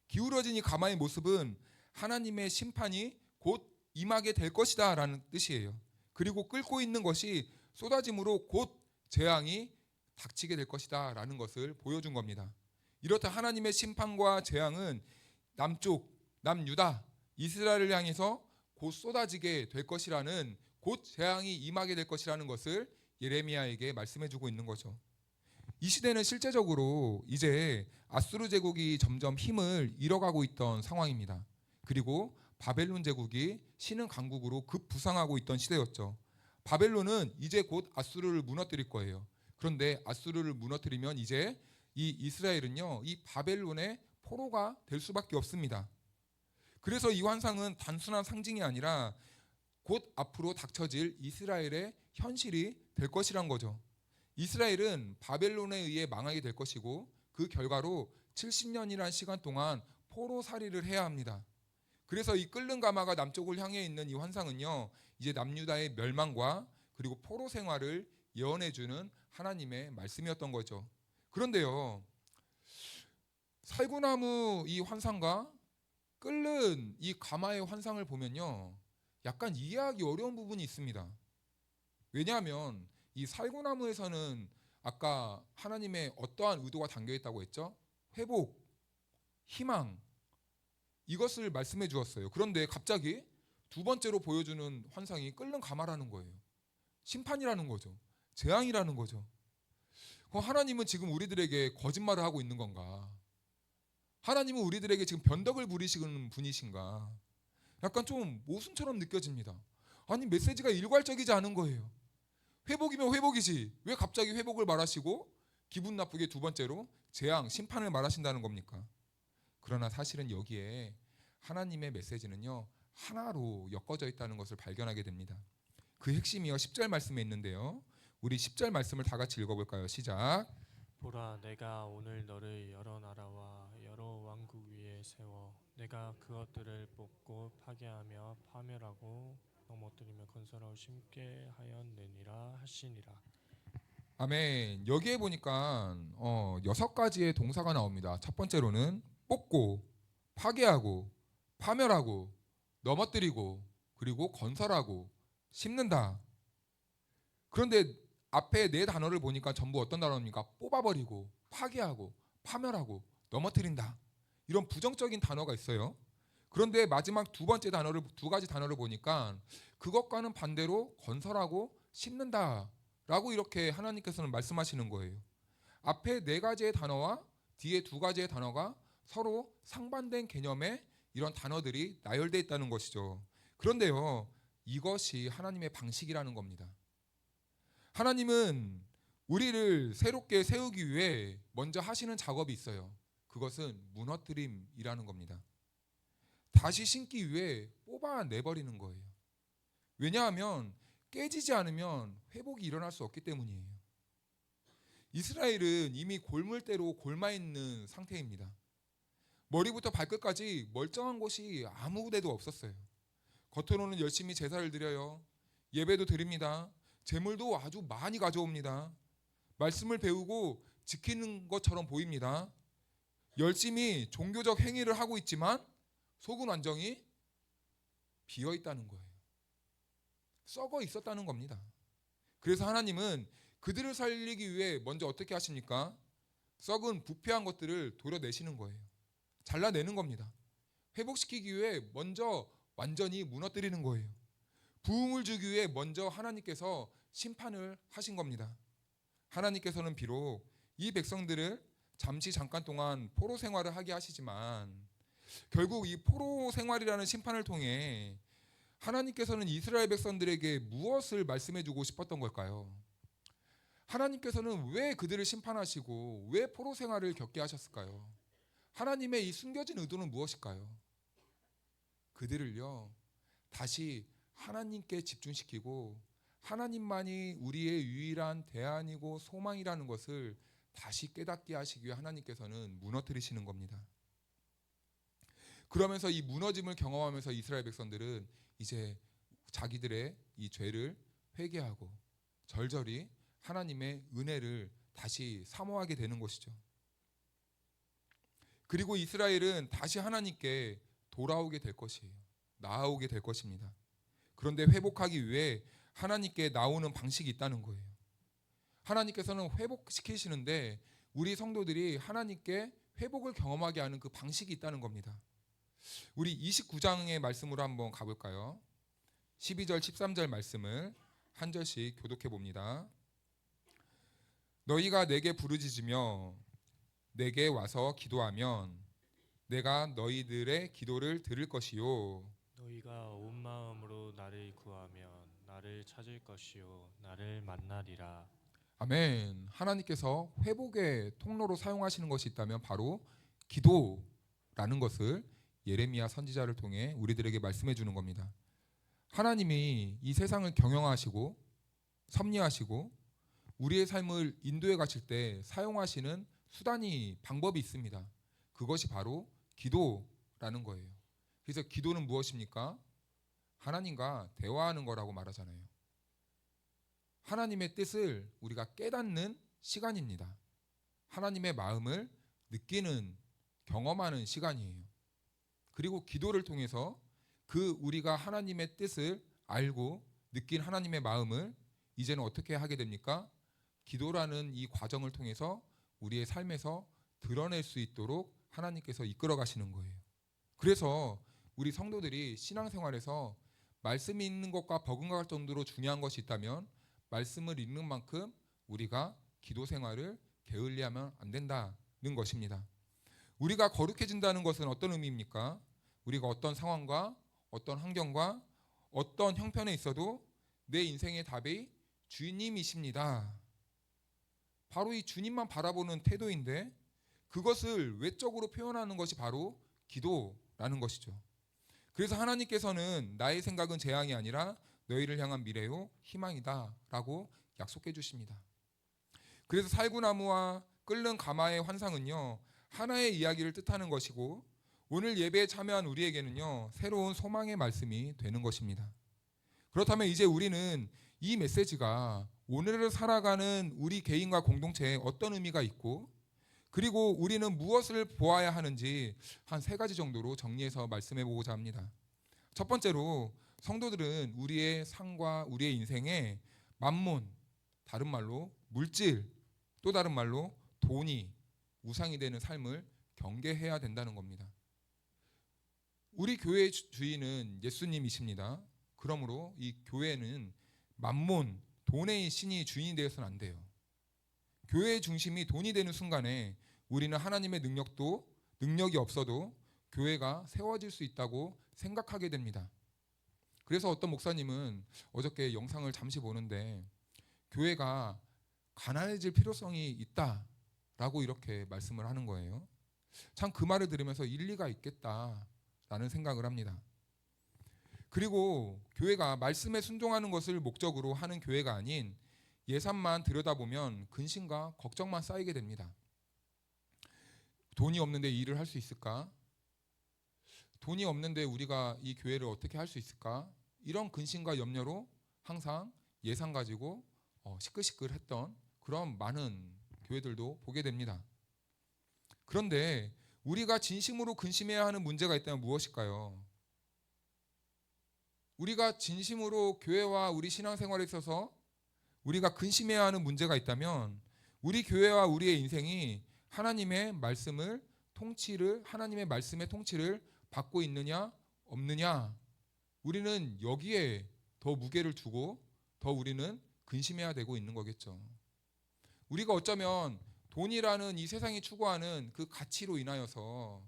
기울어진 이 가마의 모습은 하나님의 심판이 곧 임하게 될 것이다 라는 뜻이에요. 그리고 끓고 있는 것이 쏟아짐으로 곧 재앙이 닥치게 될 것이다 라는 것을 보여준 겁니다. 이렇다 하나님의 심판과 재앙은 남쪽, 남유다, 이스라엘을 향해서 곧 쏟아지게 될 것이라는, 곧 재앙이 임하게 될 것이라는 것을 예레미야에게 말씀해주고 있는 거죠. 이 시대는 실제적으로 이제 아수르 제국이 점점 힘을 잃어가고 있던 상황입니다. 그리고 바벨론 제국이 신흥 강국으로 급부상하고 있던 시대였죠. 바벨론은 이제 곧 아수르를 무너뜨릴 거예요. 그런데 아수르를 무너뜨리면 이제 이 이스라엘은요, 이 바벨론의 포로가 될 수밖에 없습니다. 그래서 이 환상은 단순한 상징이 아니라 곧 앞으로 닥쳐질 이스라엘의 현실이 될 것이란 거죠. 이스라엘은 바벨론에 의해 망하게 될 것이고 그 결과로 70년이라는 시간 동안 포로살이를 해야 합니다. 그래서 이 끓는 가마가 남쪽을 향해 있는 이 환상은요, 이제 남유다의 멸망과 그리고 포로 생활을 예언해 주는 하나님의 말씀이었던 거죠. 그런데요, 살구나무 이 환상과 끓는 이 가마의 환상을 보면요, 약간 이해하기 어려운 부분이 있습니다. 왜냐하면 이 살구나무에서는 아까 하나님의 어떠한 의도가 담겨 있다고 했죠? 회복, 희망, 이것을 말씀해 주었어요. 그런데 갑자기 두 번째로 보여주는 환상이 끓는 가마라는 거예요. 심판이라는 거죠. 재앙이라는 거죠. 그럼 하나님은 지금 우리들에게 거짓말을 하고 있는 건가? 하나님은 우리들에게 지금 변덕을 부리시는 분이신가? 약간 좀 모순처럼 느껴집니다. 아니, 메시지가 일괄적이지 않은 거예요. 회복이면 회복이지, 왜 갑자기 회복을 말하시고 기분 나쁘게 두 번째로 재앙, 심판을 말하신다는 겁니까? 그러나 사실은 여기에 하나님의 메시지는요, 하나로 엮어져 있다는 것을 발견하게 됩니다. 그 핵심이요, 10절 말씀에 있는데요, 우리 10절 말씀을 다 같이 읽어볼까요? 시작. 보라, 내가 오늘 너를 여러 나라와 여러 왕국 위에 세워 내가 그것들을 뽑고 파괴하며 파멸하고 넘어뜨리며 건설하고 심게 하였느니라 하시니라. 아멘. 여기에 보니까 6가지의 동사가 나옵니다. 첫 번째로는 뽑고, 파괴하고, 파멸하고, 넘어뜨리고, 그리고 건설하고, 심는다. 그런데 앞에 네 단어를 보니까 전부 어떤 단어입니까? 뽑아버리고, 파괴하고, 파멸하고, 넘어뜨린다. 이런 부정적인 단어가 있어요. 그런데 마지막 두 가지 단어를 보니까 그것과는 반대로 건설하고 심는다라고 이렇게 하나님께서는 말씀하시는 거예요. 앞에 네 가지의 단어와 뒤에 두 가지의 단어가 서로 상반된 개념의 이런 단어들이 나열되어 있다는 것이죠. 그런데요, 이것이 하나님의 방식이라는 겁니다. 하나님은 우리를 새롭게 세우기 위해 먼저 하시는 작업이 있어요. 그것은 무너뜨림이라는 겁니다. 다시 심기 위해 뽑아내버리는 거예요. 왜냐하면 깨지지 않으면 회복이 일어날 수 없기 때문이에요. 이스라엘은 이미 골물대로 골마 있는 상태입니다. 머리부터 발끝까지 멀쩡한 곳이 아무 데도 없었어요. 겉으로는 열심히 제사를 드려요. 예배도 드립니다. 제물도 아주 많이 가져옵니다. 말씀을 배우고 지키는 것처럼 보입니다. 열심히 종교적 행위를 하고 있지만 속은 완전히 비어 있다는 거예요. 썩어 있었다는 겁니다. 그래서 하나님은 그들을 살리기 위해 먼저 어떻게 하십니까? 썩은 부패한 것들을 도려내시는 거예요. 잘라내는 겁니다. 회복시키기 위해 먼저 완전히 무너뜨리는 거예요. 부흥을 주기 위해 먼저 하나님께서 심판을 하신 겁니다. 하나님께서는 비록 이 백성들을 잠깐 동안 포로 생활을 하게 하시지만 결국 이 포로 생활이라는 심판을 통해 하나님께서는 이스라엘 백성들에게 무엇을 말씀해 주고 싶었던 걸까요? 하나님께서는 왜 그들을 심판하시고 왜 포로 생활을 겪게 하셨을까요? 하나님의 이 숨겨진 의도는 무엇일까요? 그들을요, 다시 하나님께 집중시키고 하나님만이 우리의 유일한 대안이고 소망이라는 것을 다시 깨닫게 하시기 위해 하나님께서는 무너뜨리시는 겁니다. 그러면서 이 무너짐을 경험하면서 이스라엘 백성들은 이제 자기들의 이 죄를 회개하고 절절히 하나님의 은혜를 다시 사모하게 되는 것이죠. 그리고 이스라엘은 다시 하나님께 돌아오게 될 것이에요. 나아오게 될 것입니다. 그런데 회복하기 위해 하나님께 나오는 방식이 있다는 거예요. 하나님께서는 회복시키시는데 우리 성도들이 하나님께 회복을 경험하게 하는 그 방식이 있다는 겁니다. 우리 29장의 말씀으로 한번 가볼까요? 12절 13절 말씀을 한 절씩 교독해 봅니다. 너희가 내게 부르짖으며 내게 와서 기도하면 내가 너희들의 기도를 들을 것이요 너희가 온 마음으로 나를 구하면 나를 찾을 것이요 나를 만나리라. 아멘. 하나님께서 회복의 통로로 사용하시는 것이 있다면 바로 기도라는 것을 예레미야 선지자를 통해 우리들에게 말씀해 주는 겁니다. 하나님이 이 세상을 경영하시고 섭리하시고 우리의 삶을 인도해 가실 때 사용하시는 수단이 방법이 있습니다. 그것이 바로 기도라는 거예요. 그래서 기도는 무엇입니까? 하나님과 대화하는 거라고 말하잖아요. 하나님의 뜻을 우리가 깨닫는 시간입니다. 하나님의 마음을 느끼는, 경험하는 시간이에요. 그리고 기도를 통해서 그 우리가 하나님의 뜻을 알고 느낀 하나님의 마음을 이제는 어떻게 하게 됩니까? 기도라는 이 과정을 통해서 우리의 삶에서 드러낼 수 있도록 하나님께서 이끌어 가시는 거예요. 그래서 우리 성도들이 신앙생활에서 말씀이 있는 것과 버금갈 정도로 중요한 것이 있다면 말씀을 읽는 만큼 우리가 기도 생활을 게을리하면 안 된다는 것입니다. 우리가 거룩해진다는 것은 어떤 의미입니까? 우리가 어떤 상황과 어떤 환경과 어떤 형편에 있어도 내 인생의 답이 주님이십니다. 바로 이 주님만 바라보는 태도인데 그것을 외적으로 표현하는 것이 바로 기도라는 것이죠. 그래서 하나님께서는 나의 생각은 재앙이 아니라 너희를 향한 미래요 희망이다 라고 약속해 주십니다. 그래서 살구나무와 끓는 가마의 환상은요 하나의 이야기를 뜻하는 것이고 오늘 예배에 참여한 우리에게는요 새로운 소망의 말씀이 되는 것입니다. 그렇다면 이제 우리는 이 메시지가 오늘을 살아가는 우리 개인과 공동체에 어떤 의미가 있고 그리고 우리는 무엇을 보아야 하는지 한 3가지 정도로 정리해서 말씀해 보고자 합니다. 첫 번째로 성도들은 우리의 삶과 우리의 인생에 만몬, 다른 말로 물질, 또 다른 말로 돈이 우상이 되는 삶을 경계해야 된다는 겁니다. 우리 교회의 주인은 예수님이십니다. 그러므로 이 교회는 만몬, 돈의 신이 주인이 되어서는 안 돼요. 교회의 중심이 돈이 되는 순간에 우리는 하나님의 능력이 없어도 교회가 세워질 수 있다고 생각하게 됩니다. 그래서 어떤 목사님은 어저께 영상을 잠시 보는데 교회가 가난해질 필요성이 있다라고 이렇게 말씀을 하는 거예요. 참 그 말을 들으면서 일리가 있겠다라는 생각을 합니다. 그리고 교회가 말씀에 순종하는 것을 목적으로 하는 교회가 아닌 예산만 들여다보면 근심과 걱정만 쌓이게 됩니다. 돈이 없는데 일을 할 수 있을까? 돈이 없는데 우리가 이 교회를 어떻게 할 수 있을까? 이런 근심과 염려로 항상 예산 가지고 시끌시끌했던 그런 많은 교회들도 보게 됩니다. 그런데 우리가 진심으로 근심해야 하는 문제가 있다면 무엇일까요? 우리가 진심으로 교회와 우리 신앙생활에 있어서 우리가 근심해야 하는 문제가 있다면 우리 교회와 우리의 인생이 하나님의 말씀의 통치를 받고 있느냐 없느냐 우리는 여기에 더 무게를 두고 더 우리는 근심해야 되고 있는 거겠죠. 우리가 어쩌면 돈이라는 이 세상이 추구하는 그 가치로 인하여서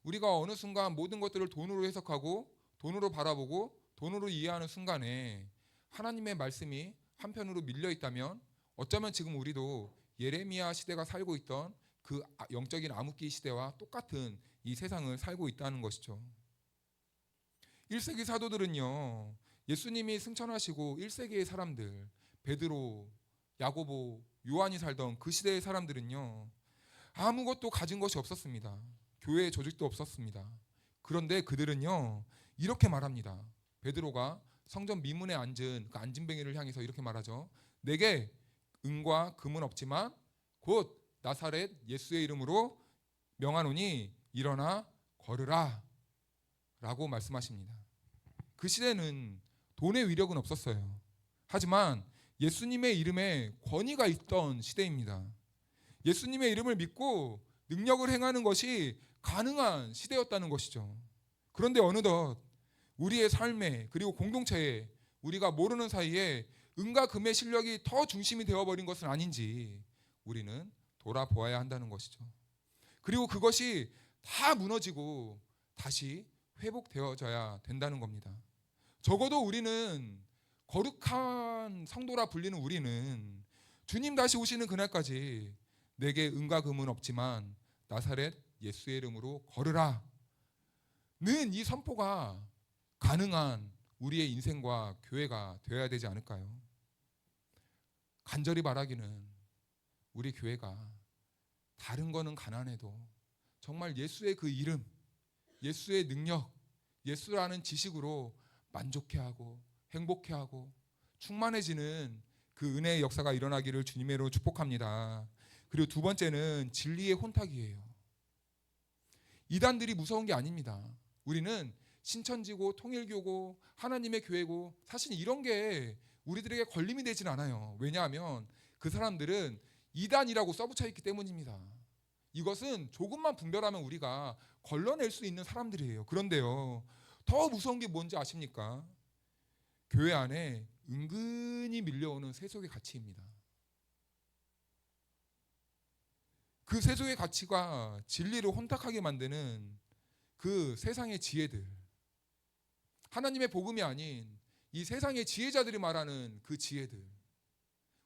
우리가 어느 순간 모든 것들을 돈으로 해석하고 돈으로 바라보고 돈으로 이해하는 순간에 하나님의 말씀이 한편으로 밀려 있다면 어쩌면 지금 우리도 예레미야 시대가 살고 있던 그 영적인 암흑기 시대와 똑같은 이 세상을 살고 있다는 것이죠. 1세기 사도들은요 예수님이 승천하시고 1세기의 사람들 베드로, 야고보, 요한이 살던 그 시대의 사람들은요 아무것도 가진 것이 없었습니다. 교회의 조직도 없었습니다. 그런데 그들은요 이렇게 말합니다. 베드로가 성전 미문에 앉은 그 앉은뱅이를 향해서 이렇게 말하죠. 내게 은과 금은 없지만 곧 나사렛 예수의 이름으로 명하노니 일어나 걸으라 라고 말씀하십니다. 그 시대는 돈의 위력은 없었어요. 하지만 예수님의 이름에 권위가 있던 시대입니다. 예수님의 이름을 믿고 능력을 행하는 것이 가능한 시대였다는 것이죠. 그런데 어느덧 우리의 삶에 그리고 공동체에 우리가 모르는 사이에 은과 금의 실력이 더 중심이 되어버린 것은 아닌지 우리는 돌아보아야 한다는 것이죠. 그리고 그것이 다 무너지고 다시 회복되어져야 된다는 겁니다. 적어도 우리는 거룩한 성도라 불리는 우리는 주님 다시 오시는 그날까지 내게 은과 금은 없지만 나사렛 예수의 이름으로 걸으라 는 이 선포가 가능한 우리의 인생과 교회가 되어야 되지 않을까요? 간절히 바라기는 우리 교회가 다른 거는 가난해도 정말 예수의 그 이름, 예수의 능력, 예수라는 지식으로 만족해하고 행복해하고 충만해지는 그 은혜의 역사가 일어나기를 주님의 이름으로 축복합니다. 그리고 두 번째는 진리의 혼탁이에요. 이단들이 무서운 게 아닙니다. 우리는 신천지고 통일교고 하나님의 교회고 사실 이런 게 우리들에게 걸림이 되진 않아요. 왜냐하면 그 사람들은 이단이라고 써붙여 있기 때문입니다. 이것은 조금만 분별하면 우리가 걸러낼 수 있는 사람들이에요. 그런데요, 더 무서운 게 뭔지 아십니까? 교회 안에 은근히 밀려오는 세속의 가치입니다. 그 세속의 가치가 진리를 혼탁하게 만드는 그 세상의 지혜들, 하나님의 복음이 아닌 이 세상의 지혜자들이 말하는 그 지혜들,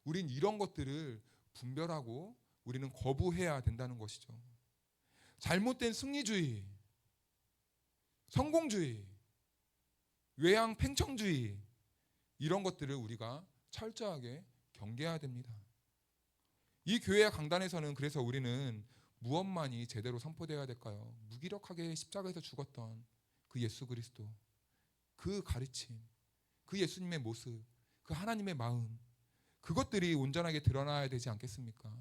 우린 이런 것들을 분별하고 우리는 거부해야 된다는 것이죠. 잘못된 승리주의, 성공주의, 외양 팽창주의, 이런 것들을 우리가 철저하게 경계해야 됩니다. 이 교회의 강단에서는 그래서 우리는 무엇만이 제대로 선포되어야 될까요? 무기력하게 십자가에서 죽었던 그 예수 그리스도, 그 가르침, 그 예수님의 모습, 그 하나님의 마음, 그것들이 온전하게 드러나야 되지 않겠습니까?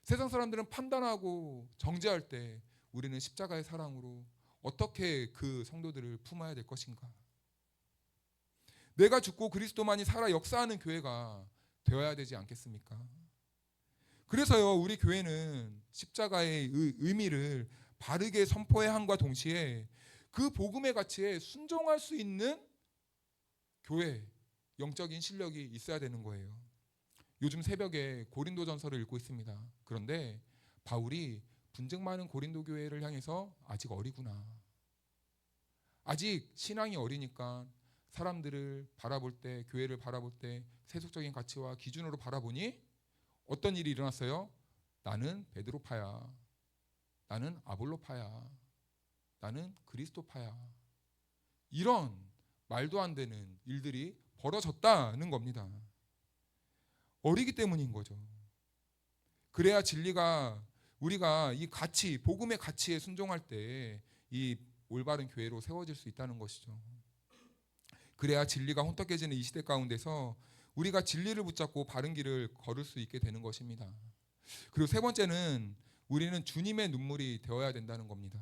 세상 사람들은 판단하고 정죄할 때 우리는 십자가의 사랑으로 어떻게 그 성도들을 품어야 될 것인가? 내가 죽고 그리스도만이 살아 역사하는 교회가 되어야 되지 않겠습니까? 그래서요, 우리 교회는 십자가의 의미를 바르게 선포해야 함과 동시에 그 복음의 가치에 순종할 수 있는 교회, 영적인 실력이 있어야 되는 거예요. 요즘 새벽에 고린도전서를 읽고 있습니다. 그런데 바울이 분쟁 많은 고린도 교회를 향해서 아직 어리구나, 아직 신앙이 어리니까 사람들을 바라볼 때, 교회를 바라볼 때 세속적인 가치와 기준으로 바라보니 어떤 일이 일어났어요? 나는 베드로파야, 나는 아볼로파야, 나는 그리스도파야, 이런 말도 안 되는 일들이 벌어졌다는 겁니다. 어리기 때문인 거죠. 그래야 진리가, 우리가 이 가치, 복음의 가치에 순종할 때 이 올바른 교회로 세워질 수 있다는 것이죠. 그래야 진리가 혼탁해지는 이 시대 가운데서 우리가 진리를 붙잡고 바른 길을 걸을 수 있게 되는 것입니다. 그리고 세 번째는 우리는 주님의 눈물이 되어야 된다는 겁니다.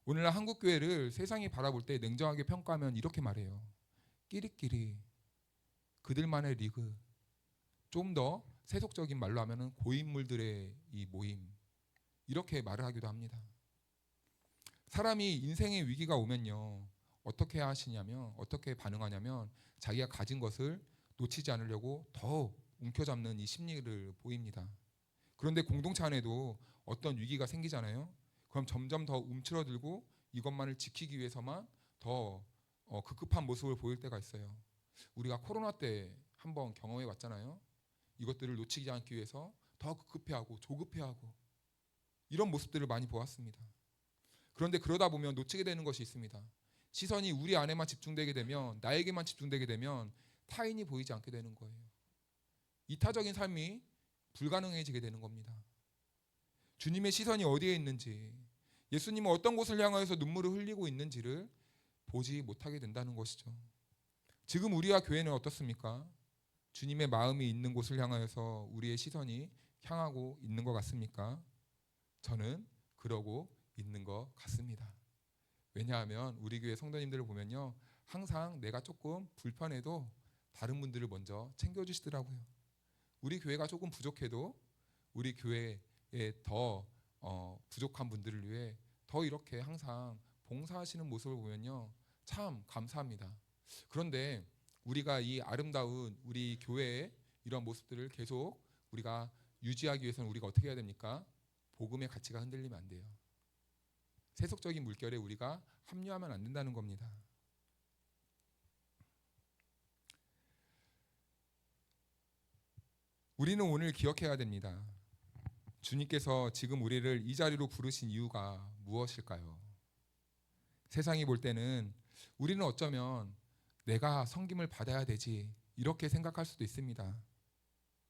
오늘날 한국 교회를 세상이 바라볼 때 냉정하게 평가하면 이렇게 말해요. 끼리끼리, 그들만의 리그, 좀 더 세속적인 말로 하면은 고인물들의 이 모임, 이렇게 말을 하기도 합니다. 사람이 인생의 위기가 오면요, 어떻게 하시냐면, 어떻게 반응하냐면 자기가 가진 것을 놓치지 않으려고 더 움켜잡는 이 심리를 보입니다. 그런데 공동체 안에도 어떤 위기가 생기잖아요. 그럼 점점 더 움츠러들고 이것만을 지키기 위해서만 더 급급한 모습을 보일 때가 있어요. 우리가 코로나 때 한번 경험해 봤잖아요. 이것들을 놓치지 않기 위해서 더 급급해하고 조급해하고 이런 모습들을 많이 보았습니다. 그런데 그러다 보면 놓치게 되는 것이 있습니다. 시선이 우리 안에만 집중되게 되면, 나에게만 집중되게 되면 타인이 보이지 않게 되는 거예요. 이타적인 삶이 불가능해지게 되는 겁니다. 주님의 시선이 어디에 있는지, 예수님은 어떤 곳을 향하여서 눈물을 흘리고 있는지를 보지 못하게 된다는 것이죠. 지금 우리와 교회는 어떻습니까? 주님의 마음이 있는 곳을 향하여서 우리의 시선이 향하고 있는 것 같습니까? 저는 그러고 있는 것 같습니다. 왜냐하면 우리 교회 성도님들을 보면요, 항상 내가 조금 불편해도 다른 분들을 먼저 챙겨주시더라고요. 우리 교회가 조금 부족해도 우리 교회에 더 부족한 분들을 위해 더 이렇게 항상 봉사하시는 모습을 보면요, 참 감사합니다. 그런데 우리가 이 아름다운 우리 교회의 이런 모습들을 계속 우리가 유지하기 위해서는 우리가 어떻게 해야 됩니까? 복음의 가치가 흔들리면 안 돼요. 세속적인 물결에 우리가 합류하면 안 된다는 겁니다. 우리는 오늘 기억해야 됩니다. 주님께서 지금 우리를 이 자리로 부르신 이유가 무엇일까요? 세상이 볼 때는 우리는 어쩌면 내가 섬김을 받아야 되지 이렇게 생각할 수도 있습니다.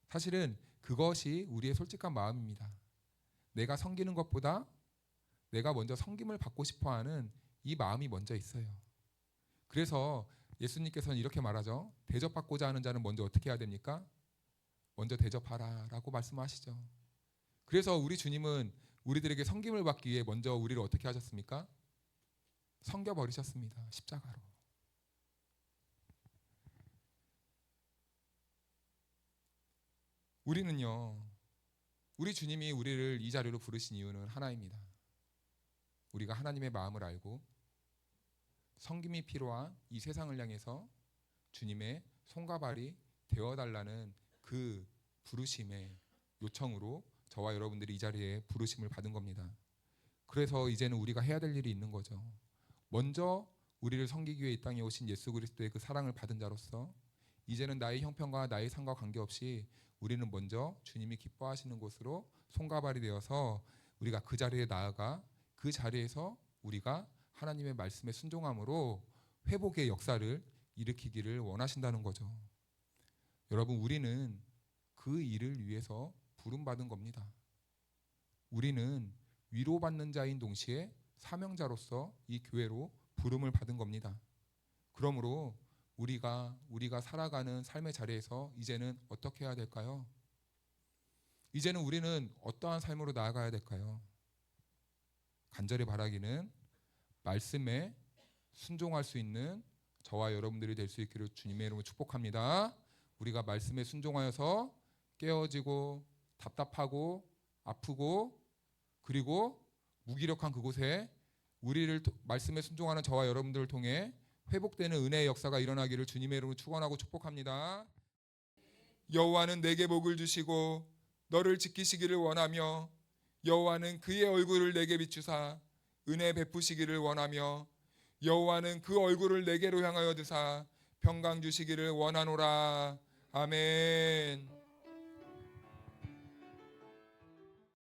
사실은 그것이 우리의 솔직한 마음입니다. 내가 섬기는 것보다 내가 먼저 섬김을 받고 싶어하는 이 마음이 먼저 있어요. 그래서 예수님께서는 이렇게 말하죠. 대접받고자 하는 자는 먼저 어떻게 해야 됩니까? 먼저 대접하라 라고 말씀하시죠. 그래서 우리 주님은 우리들에게 섬김을 받기 위해 먼저 우리를 어떻게 하셨습니까? 섬겨버리셨습니다. 십자가로. 우리는요, 우리 주님이 우리를 이 자리로 부르신 이유는 하나입니다. 우리가 하나님의 마음을 알고 섬김이 필요한 이 세상을 향해서 주님의 손과 발이 되어달라는 그 부르심의 요청으로 저와 여러분들이 이 자리에 부르심을 받은 겁니다. 그래서 이제는 우리가 해야 될 일이 있는 거죠. 먼저 우리를 섬기기 위해 이 땅에 오신 예수 그리스도의 그 사랑을 받은 자로서 이제는 나의 형편과 나의 상과 관계없이 우리는 먼저 주님이 기뻐하시는 곳으로 손과 발이 되어서 우리가 그 자리에 나아가 그 자리에서 우리가 하나님의 말씀에 순종함으로 회복의 역사를 일으키기를 원하신다는 거죠. 여러분, 우리는 그 일을 위해서 부름받은 겁니다. 우리는 위로받는 자인 동시에 사명자로서 이 교회로 부름을 받은 겁니다. 그러므로 우리가 살아가는 삶의 자리에서 이제는 어떻게 해야 될까요? 이제는 우리는 어떠한 삶으로 나아가야 될까요? 간절히 바라기는 말씀에 순종할 수 있는 저와 여러분들이 될 수 있기를 주님의 이름으로 축복합니다. 우리가 말씀에 순종하여서 깨어지고 답답하고 아프고 그리고 무기력한 그곳에 우리를 말씀에 순종하는 저와 여러분들을 통해 회복되는 은혜의 역사가 일어나기를 주님의 이름으로 축원하고 축복합니다. 여호와는 내게 복을 주시고 너를 지키시기를 원하며 여호와는 그의 얼굴을 내게 비추사 은혜 베푸시기를 원하며 여호와는 그 얼굴을 내게로 향하여 드사 평강 주시기를 원하노라. 아멘.